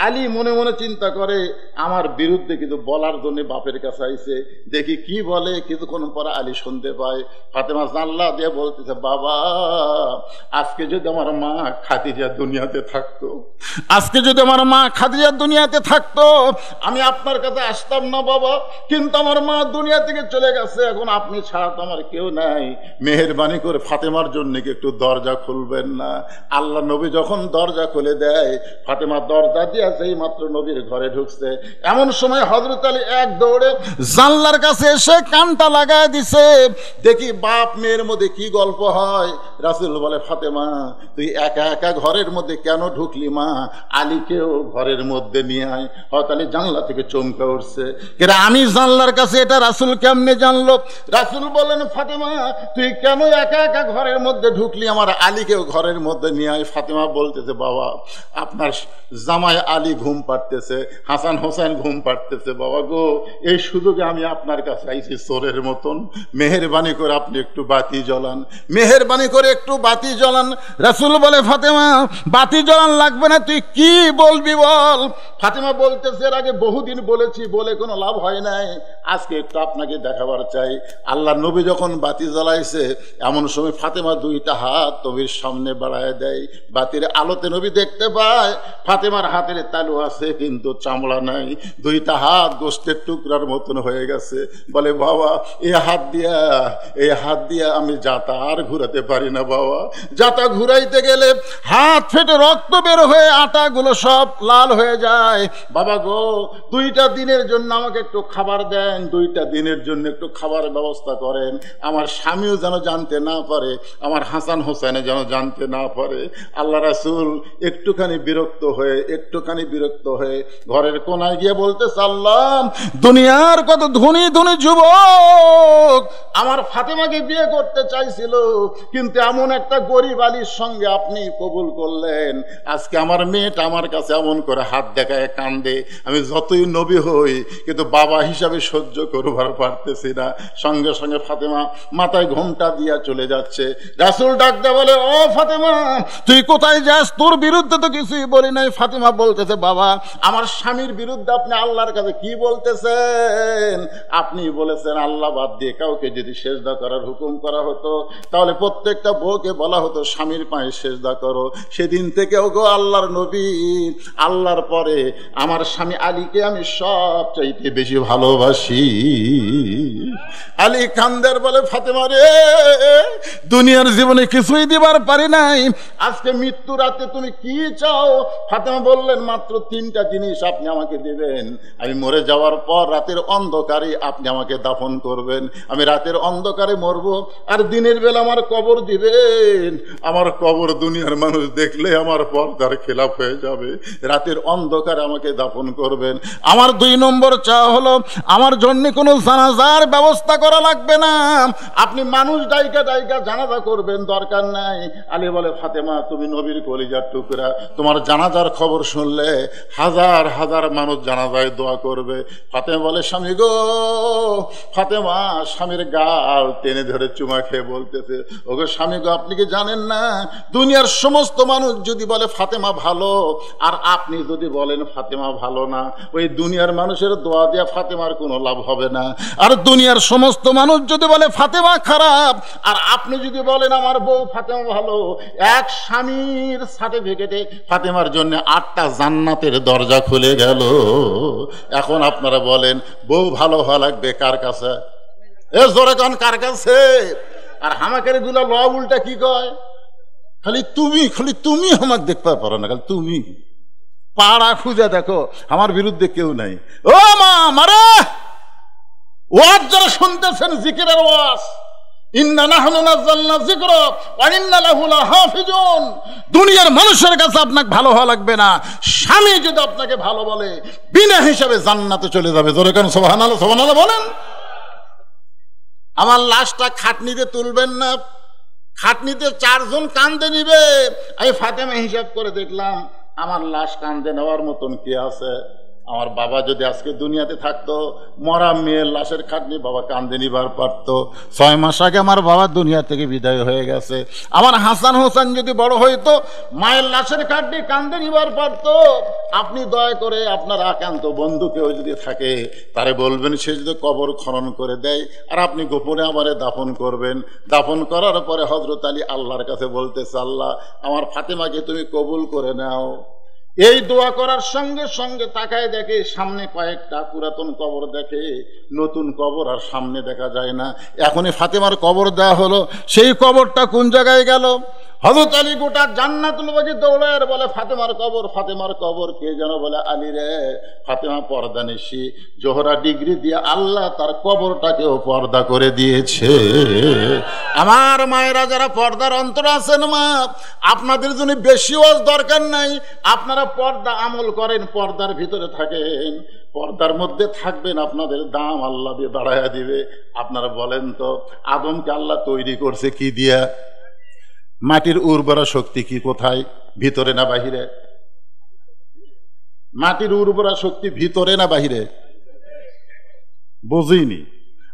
আলী মনে মনে চিন্তা করে, আমার বিরুদ্ধে কিন্তু বলার জন্য বাপের কাছে আইছে, দেখি কি বলে। কিছুক্ষণ পরে আলী শুনতে পায় ফাতেমা জানলা দিয়ে বলতেছে, বাবা, আজকে যদি আমার মা খাদিজা দুনিয়াতে থাকতো, আজকে যদি আমার মা খাদিজা দুনিয়াতে থাকতো, আমি আপনার কাছে আসতাম না বাবা, কিন্তু আমার মা দুনিয়া থেকে চলে গেছে, এখন আপনি ছাড়া তো আমার কেউ নাই। মেহেরবানি করে ফাতেমার জন্য কি একটু দরজা খুলবেন না? আল্লাহ নবী যখন দরজা খুলে দেয়, ফাতেমা দরজা দিয়ে যেই মাত্র নবীর ঘরে ঢুকছে, এমন সময় হযরত আলী এক দৌড়ে জানলার কাছে এসে কানটা লাগায় দিছে। দেখি বাপ মেয়ের মধ্যে কি গল্প হয়। রাসূল বলে, ফাতেমা, তুই একা একা ঘরের মধ্যে কেন ঢুকলি মা? আলীকেও ঘরের মধ্যে নিয়ে আয়। হযরত আলী জানলা থেকে চমকে উঠছে, কেন আমি জানলার কাছে, এটা রাসূল কেমনে জানলো? রাসূল বলেন, ফাতেমা, তুই কেন একা একা ঘরের মধ্যে ঢুকলি? আমার আলীকেও ঘরের মধ্যে নিয়ে আয়। ফাতেমা বলতেছে, বাবা, আপনার জামাই আলী ঘুম পাড়তেছে, হাসান হোসেন ঘুম পাড়তেছে, বাবা গো, এই সুযোগে আমি আপনার কাছে আইছি চোরের মতন, মেহেরবানি করে আপনি একটু বাতি জ্বলান, মেহেরবানি করে একটু বাতি জ্বলান। রাসূল বলে, ফাতেমা, বাতি জ্বলান লাগবে না, তুই কি বলবি বল। ফাতেমা বলতেছে, এর আগে বহুদিন বলেছি, বলে কোনো লাভ হয় নাই, আজকে একটু আপনাকে দেখাবার চাই। আল্লাহ নবী যখন বাতি জ্বালাইছে, এমন সময় ফাতেমা 2টা হাত নবীর সামনে বাড়ায় দেয়। বাতির আলোতে নবী দেখতে পায় ফাতেমার হাতের তালু আছে কিন্তু চামড়া নাই, 2টা হাত গোস্তের টুকরার মতন হয়ে গেছে। বলে, বাবা, এই হাত দিয়া আমি জাতা আর ঘুরাতে পারি না বাবা, জাতা ঘুরাইতে গেলে হাত ফেটে রক্ত বের হয়ে আটাগুলো সব লাল হয়ে যায়। বাবা গো, 2টা দিনের জন্য আমাকে একটু খাবার দেন, 2টা দিনের জন্য একটু খাবার ব্যবস্থা করেন, আমার স্বামীও যেন জানতে না পারে, আমার হাসান হোসেনে যেন জানতে না পারে। আল্লাহ রাসূল একটুখানি বিরক্ত হয়ে ঘরের কোনায় গিয়ে বলতে, আল্লাহ, দুনিয়ার কত ধনী ধনী যুবক আমার ফাতেমাকে বিয়ে করতে চাইছিল, কিন্তু এমন একটা গরিব আলীর সঙ্গে আপনি কবুল করলেন। আজকে আমার মেয়েটা আমার কাছে এমন করে হাত দেখায় কান্দে, আমি যতই নবী হই কিন্তু বাবা হিসাবে সহ্য করবার পারতেছি না। সঙ্গে সঙ্গে ফাতেমা মাথায় ঘোমটা দিয়া চলে যাচ্ছে। রাসূল ডাক দেয়া বলে, ও ফাতেমা, তুই কোথায় যাস? তোর বিরুদ্ধে তো কিছুই বলি নাই। ফাতেমা বলতেছে, বাবা, আমার স্বামীর বিরুদ্ধে আপনি আল্লাহর কাছে কি বলতেছেন? আপনি বলেছেন আল্লাহ বাদ দিয়ে কাউকে যদি সেজদা করার হুকুম করা হতো, তাহলে প্রত্যেকটা বউকে বলা হতো স্বামীর পায়ে সেজদা করো। সেদিন থেকেও গো আল্লাহর নবী, আল্লাহর পরে আমার স্বামী আলীকে আমি সবচাইতে বেশি ভালোবাসি। আলী কান্দের বলে, ফাতেমা রে, দুনিয়ার জীবনে কিছুই দিবার পারি নাই, আজকে মৃত্যু রাতে তুমি কি চাও? ফাতেমা বললেন, মাত্র 3টা জিনিস আপনি আমাকে দেবেন। আমি মরে যাওয়ার পর রাতের অন্ধকারে আপনি আমাকে দাফন করবেন, আমি রাতের অন্ধকারে মরব, আর দিনের বেলা আমার কবর দিবেন। আমার কবর দুনিয়ার মানুষ দেখলে আমার পর্দার খেলাফ হয়ে যাবে, রাতের অন্ধকারে আমাকে দাফন করবেন। আমার 2 নম্বর চাওয়া হলো, আমার জন্য কোনো জানাজার ব্যবস্থা করা লাগবে না, আপনি মানুষ ডাইকা ডাইকা জানাজা করবেন, দরকার নাই। আলী বলে, ফাতেমা তুমি নবীর কলিজার টুকরা, তোমার জানাজার খবর শুনলে হাজার হাজার মানুষ জানাজায় দোয়া করবে। ফাতেমা বলে, স্বামী গো। ফাতেমা স্বামীর গাল টেনে ধরে চুমা খেয়ে বলতেছে, ওগো স্বামী গো, আপনি কি জানেন না দুনিয়ার সমস্ত মানুষ যদি বলে ফাতেমা ভালো, আর আপনি যদি বলেন ফাতেমা ভালো না, ওই দুনিয়ার মানুষের দোয়া দিয়ে ফাতেমার কোনো লাভ হবে না। আর দুনিয়ার সমস্ত মানুষ যদি বলে ফাতেমা খারাপ, আর আপনি যদি বলেন আমার বউ ফাতেমা ভালো, এক স্বামীর সার্টিফিকেটে ফাতেমার জন্য 8টা জান্নাতের দরজা খুলে গেল। এখন আপনারা বলেন বউ ভালো হওয়া লাগবে কার কাছে? এ জোরে কোন কার কাছে? আর হামাকের গুলা ল উল্টা কি কয়, খালি তুমি আমাকে দেখতে পারো না, খালি তুমি পাড়া খুঁজে দেখো, আমার বিরুদ্ধে কেউ নাই। ও মা মারে ওয়াজ যারা শুনতেছেন, জিকিরের ওয়াজ, ইন্না নাহনু নাযালনা যিকরা ওয়া ইন্না লাহু লাহাফিজুন। দুনিয়ার মানুষের কাছে আপনাকে ভালো হওয়া লাগবে না, স্বামী যদি আপনাকে ভালো বলে বিনা হিসাবে জান্নাতে চলে যাবে। জোরে কেন সুবহানাল্লাহ, সুবহানাল্লাহ বলেন। আমার লাশটা খাটনিতে তুলবেন না, খাটনিতে 4 জন কান্দে নিবে। আমি ফাতেমা হিসাব করে দেখলাম আমার লাশ কান্দে নেওয়ার মতন কে আছে? আমার বাবা যদি আজকে দুনিয়াতে থাকতো, মরা মেয়ের লাশের খাটনি বাবা কান্দে নিবার পারত। 6 মাস আগে আমার বাবা দুনিয়া থেকে বিদায় হয়ে গেছে। আমার হাসান হোসেন যদি বড় হইতো, মায়ের লাশের খাটনি কান্দে নিবার পারত। আপনি দয়া করে আপনার একান্ত বন্ধু কেউ যদি থাকে, তারে বলবেন সে যদি কবর খনন করে দেয়, আর আপনি গোপনে আমারে দাফন করবেন। দাফন করার পরে হযরত আলী আল্লাহর কাছে বলতেছে, আল্লাহ আমার ফাতেমাকে তুমি কবুল করে নাও। এই দোয়া করার সঙ্গে সঙ্গে তাকায় দেখে সামনে কয়েকটা পুরাতন কবর দেখে, নতুন কবর আর সামনে দেখা যায় না। এখনই ফাতেমার কবর দেওয়া হলো, সেই কবরটা কোন জায়গায় গেল? হযরত আলী গোটা জান্নাতুল বাকি দৌড়ায় বলে, ফাতেমার কবর, ফাতেমার কবর। কে যেন বলে, আলী রে, ফাতেমা পর্দা নিশি, জোহরা ডিগ্রি দিয়ে আল্লাহ তার কবরটাকেও পর্দা করে দিয়েছে। আমার মায়েরা যারা পর্দার অন্তর আছেন, মা আপনাদের জন্য বেশি ওয়াজ দরকার নাই। আপনারা পর্দা আমল করেন, পর্দার ভিতরে থাকেন, পর্দার মধ্যে থাকবেন, আপনাদের দাম আল্লাহ দিয়ে বাড়াইয়া দিবে। আপনারা বলেন তো, আদমকে আল্লাহ তৈরি করছে কি দিয়া? মাটির উর্বরা শক্তি কি কোথায়? ভিতরে না বাহিরে? মাটির উর্বরা শক্তি ভিতরে না বাহিরে? বুঝিনি।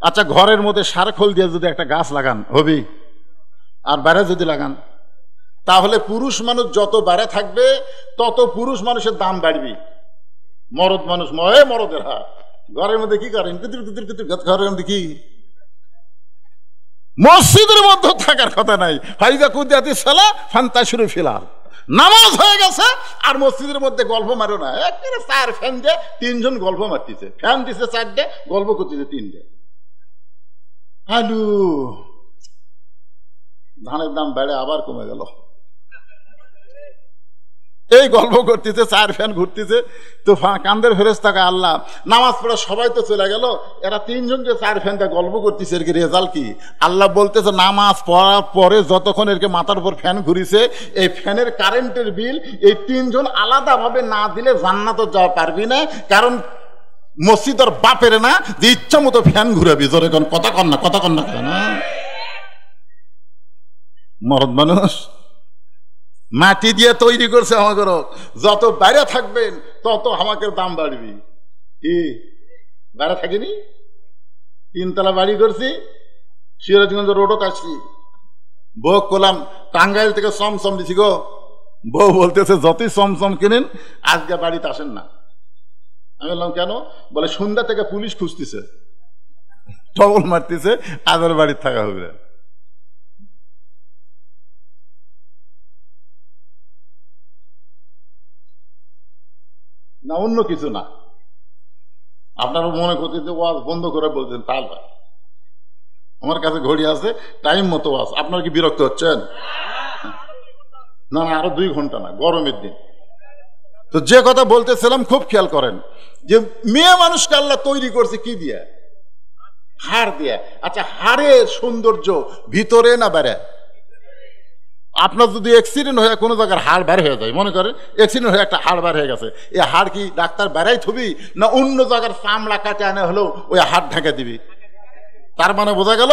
আচ্ছা, ঘরের মধ্যে সারখোল দিয়ে যদি একটা গাছ লাগান হবে, আর বাইরে যদি লাগান, তাহলে পুরুষ মানুষ যত বাইরে থাকবে তত পুরুষ মানুষের দাম বাড়বে। মরদ মানুষ মরদের হাত ঘরের মধ্যে কি করেন? ঘরের মধ্যে কি? মসজিদের মধ্যে থাকার কথা নাই। ফাইজা কুদিয়াতি সালা ফান্তাশিরু ফিলাল, নামাজ হয়ে গেছে আর মসজিদের মধ্যে গল্প মারো না। একেবারে 4 ফ্যান দিয়ে 3 জন গল্প মারতেছে, ফ্যান দিছে 4টে, গল্প করতেছে 3টে। আলু ধানের দাম বেড়ে আবার কমে গেল, এই গল্প করতেছে, 4 ফ্যান ঘুরতেছে। তো কান্দের ফেরেশতা আল্লাহ, নামাজ পড়া সবাই তো চলে গেল, এরা 3 জন যে 4 ফ্যানটা গল্প করতেছে, এর কি রেজাল্ট কি? আল্লাহ বলতেছে, নামাজ পড়ার পরে যতক্ষণ এর মাথার উপর ফ্যান ঘুরিছে, এই ফ্যানের কারেন্টের বিল এই 3 জন আলাদাভাবে না দিলে জান্নাতে যাওয়া পারবি না। কারণ মসজিদের বাপের না যে ইচ্ছা মতো ফ্যান ঘুরাবি। জোরে কোন কথা কন না না। মরদ মানুষ মাটি দিয়ে তৈরি করছে আমাকে, যত বাইরে থাকবেন তত আমাকে দাম বাড়বি। কি বাইরে থাকিনি? 3 তলা বাড়ি করছি, সিরাজগঞ্জ রোডত আসছি, বউ করলাম টাঙ্গাইল থেকে চমচম দিছি গো। বউ বলতেছে, যতই চমচম কিনেন আজকে বাড়িতে আসেন না। আমি বললাম কেন? বলে সন্ধ্যা থেকে পুলিশ খুঁজতেছে, টবল মারতেছে, আজের বাড়িতে থাকা হবে না, অন্য কিছু না। আপনারা মনে করতেছে ওয়াজ বন্ধ করে বলছেন, তাল ভাই আমার কাছে ঘড়ি আছে, টাইম মতো ওয়াজ। আপনারা কি বিরক্ত হচ্ছেন? না, আরো 2 ঘন্টা না, গরমের দিন। তো যে কথা বলতেছিলাম খুব খেয়াল করেন, যে মেয়ে মানুষকে আল্লাহ তৈরি করছে কি দিয়ে? হাড় দিয়ে। আচ্ছা, হাড়ের সৌন্দর্য ভিতরে না বাইরে? আপনার যদি অ্যাক্সিডেন্ট হয়ে কোনো জায়গার হাড় বের হয়ে যায়, মনে করেন অ্যাক্সিডেন্ট হয়ে একটা হাড় বের হয়ে গেছে, এই হাড় কি ডাক্তার বেড়াই থবি না অন্য জায়গার চামড়া কাটে আনে হলেও ওই হাড় ঢাকা দিবি? তার মানে বোঝা গেল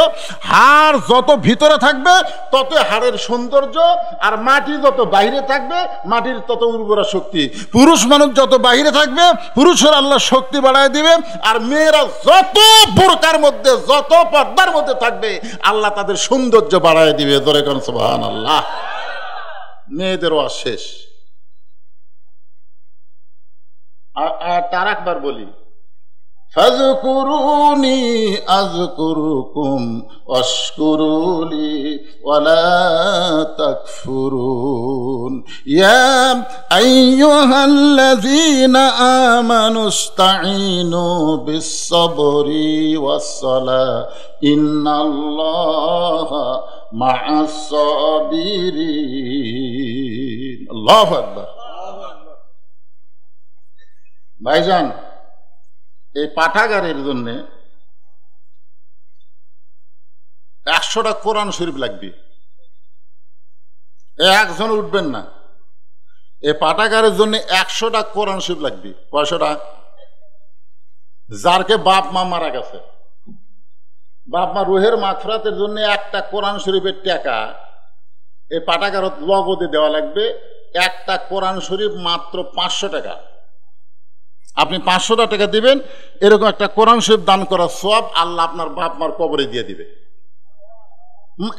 হাড় যত ভিতরে থাকবে তত হাড়ের সৌন্দর্য, আর মাটি যত বাইরে থাকবে মাটির তত উর্বরা শক্তি। পুরুষ মানুষ যত বাইরে থাকবে পুরুষের আল্লাহ শক্তি বাড়ায় দিবে, আর মেয়েরা যত বোরকার মধ্যে যত পর্দার মধ্যে থাকবে আল্লাহ তাদের সৌন্দর্য বাড়ায় দিবে। ধরে কোন সুবহানাল্লাহ। মেয়েদেরও আর শেষ। আর তার একবার বলি, ফাযকুরুনি আযকুরুকুম ওয়াশকুরুলি ওয়ালা তাকফুরুন ইয়া আইয়ুহাল্লাযীনা আমানুস্তাঈনু বিস-সাবরি ওয়াস-সালাহ ইন্নাল্লাহা মা'আস-সাবিরিন। আল্লাহু আকবার। ভাইজান, এই পাঠাগারের জন্য 100টা কোরআন শরীফ লাগবে। একজন উঠবেন না। এই পাঠাগারের জন্য 100টা কোরআন শরীফ লাগবে। কয়শোটা? যারকে বাপ মা মারা গেছে, বাপ মা রুহের মাগফিরাতের জন্য একটা কোরআন শরীফের টাকা এই পাঠাগারত নগদে দেওয়া লাগবে। একটা কোরআন শরীফ মাত্র 500 টাকা। আপনি 500টা টাকা দিবেন, এরকম একটা কোরআন শরীফ দান করার সওয়াব আল্লাহ আপনার বাপ মার কবরে দিয়ে দিবে।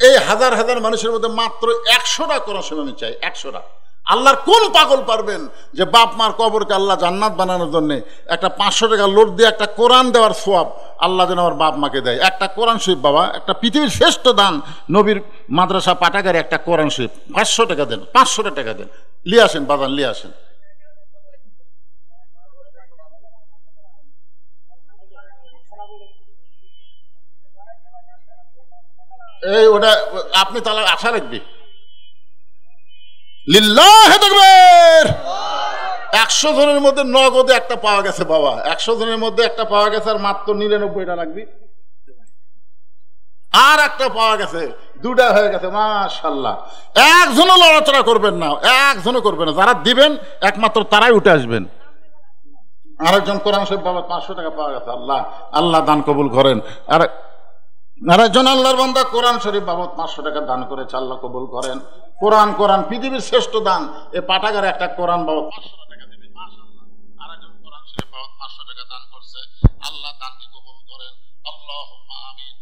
এই হাজার হাজার মানুষের মধ্যে মাত্র 100টা কোরআন শরীফ আমি চাই। 100টা। আল্লাহর কোন পাগল পারবেন যে বাপ মার কবরকে আল্লাহ জান্নাত বানানোর জন্য একটা 500 টাকা লোড দিয়ে একটা কোরআন দেওয়ার সওয়াব আল্লাহ যেন আমার বাপ মাকে দেয়। একটা কোরআন শরীফ বাবা, একটা পৃথিবীর শ্রেষ্ঠ দান নবীর মাদ্রাসা পাঠাগারে একটা কোরআন শরীফ 500 টাকা দেন। 500টা টাকা দেন, লিয়ে আসেন বাজান, লিয়ে আসেন। এই ওটা আপনি তাহলে আশা রাখবি। লিল্লাহি তাকবীর। 100 জনের মধ্যে নগদে একটা পাওয়া গেছে বাবা, 100 জনের মধ্যে একটা পাওয়া গেছে, আর মাত্র 99টা লাগবে। আর একটা পাওয়া গেছে, 2টা হয়ে গেছে। মাশাআল্লাহ। একজনও লড়াচড়া করবেন না, একজনও করবেন না। যারা দিবেন একমাত্র তারাই উঠে আসবেন। আরেকজন কোরআন শরীফ বাবা 500 টাকা পাওয়া গেছে। আল্লাহ আল্লাহ দান কবুল করেন। আরেকজন আল্লাহর বান্দা কোরআন শরীফ বাবদ 500 টাকা দান করেছে, আল্লাহ কবুল করেন। কোরআন কোরআন পৃথিবীর শ্রেষ্ঠ দান। এই পাঠাগারে একটা কোরআন বাবদ 500 টাকা দেবে। মাশাআল্লাহ। আরেকজন কোরআন শরীফ বাবদ 500 টাকা দান করছে, আল্লাহ দানকে কবুল করেন। আল্লাহুম্মা আমিন।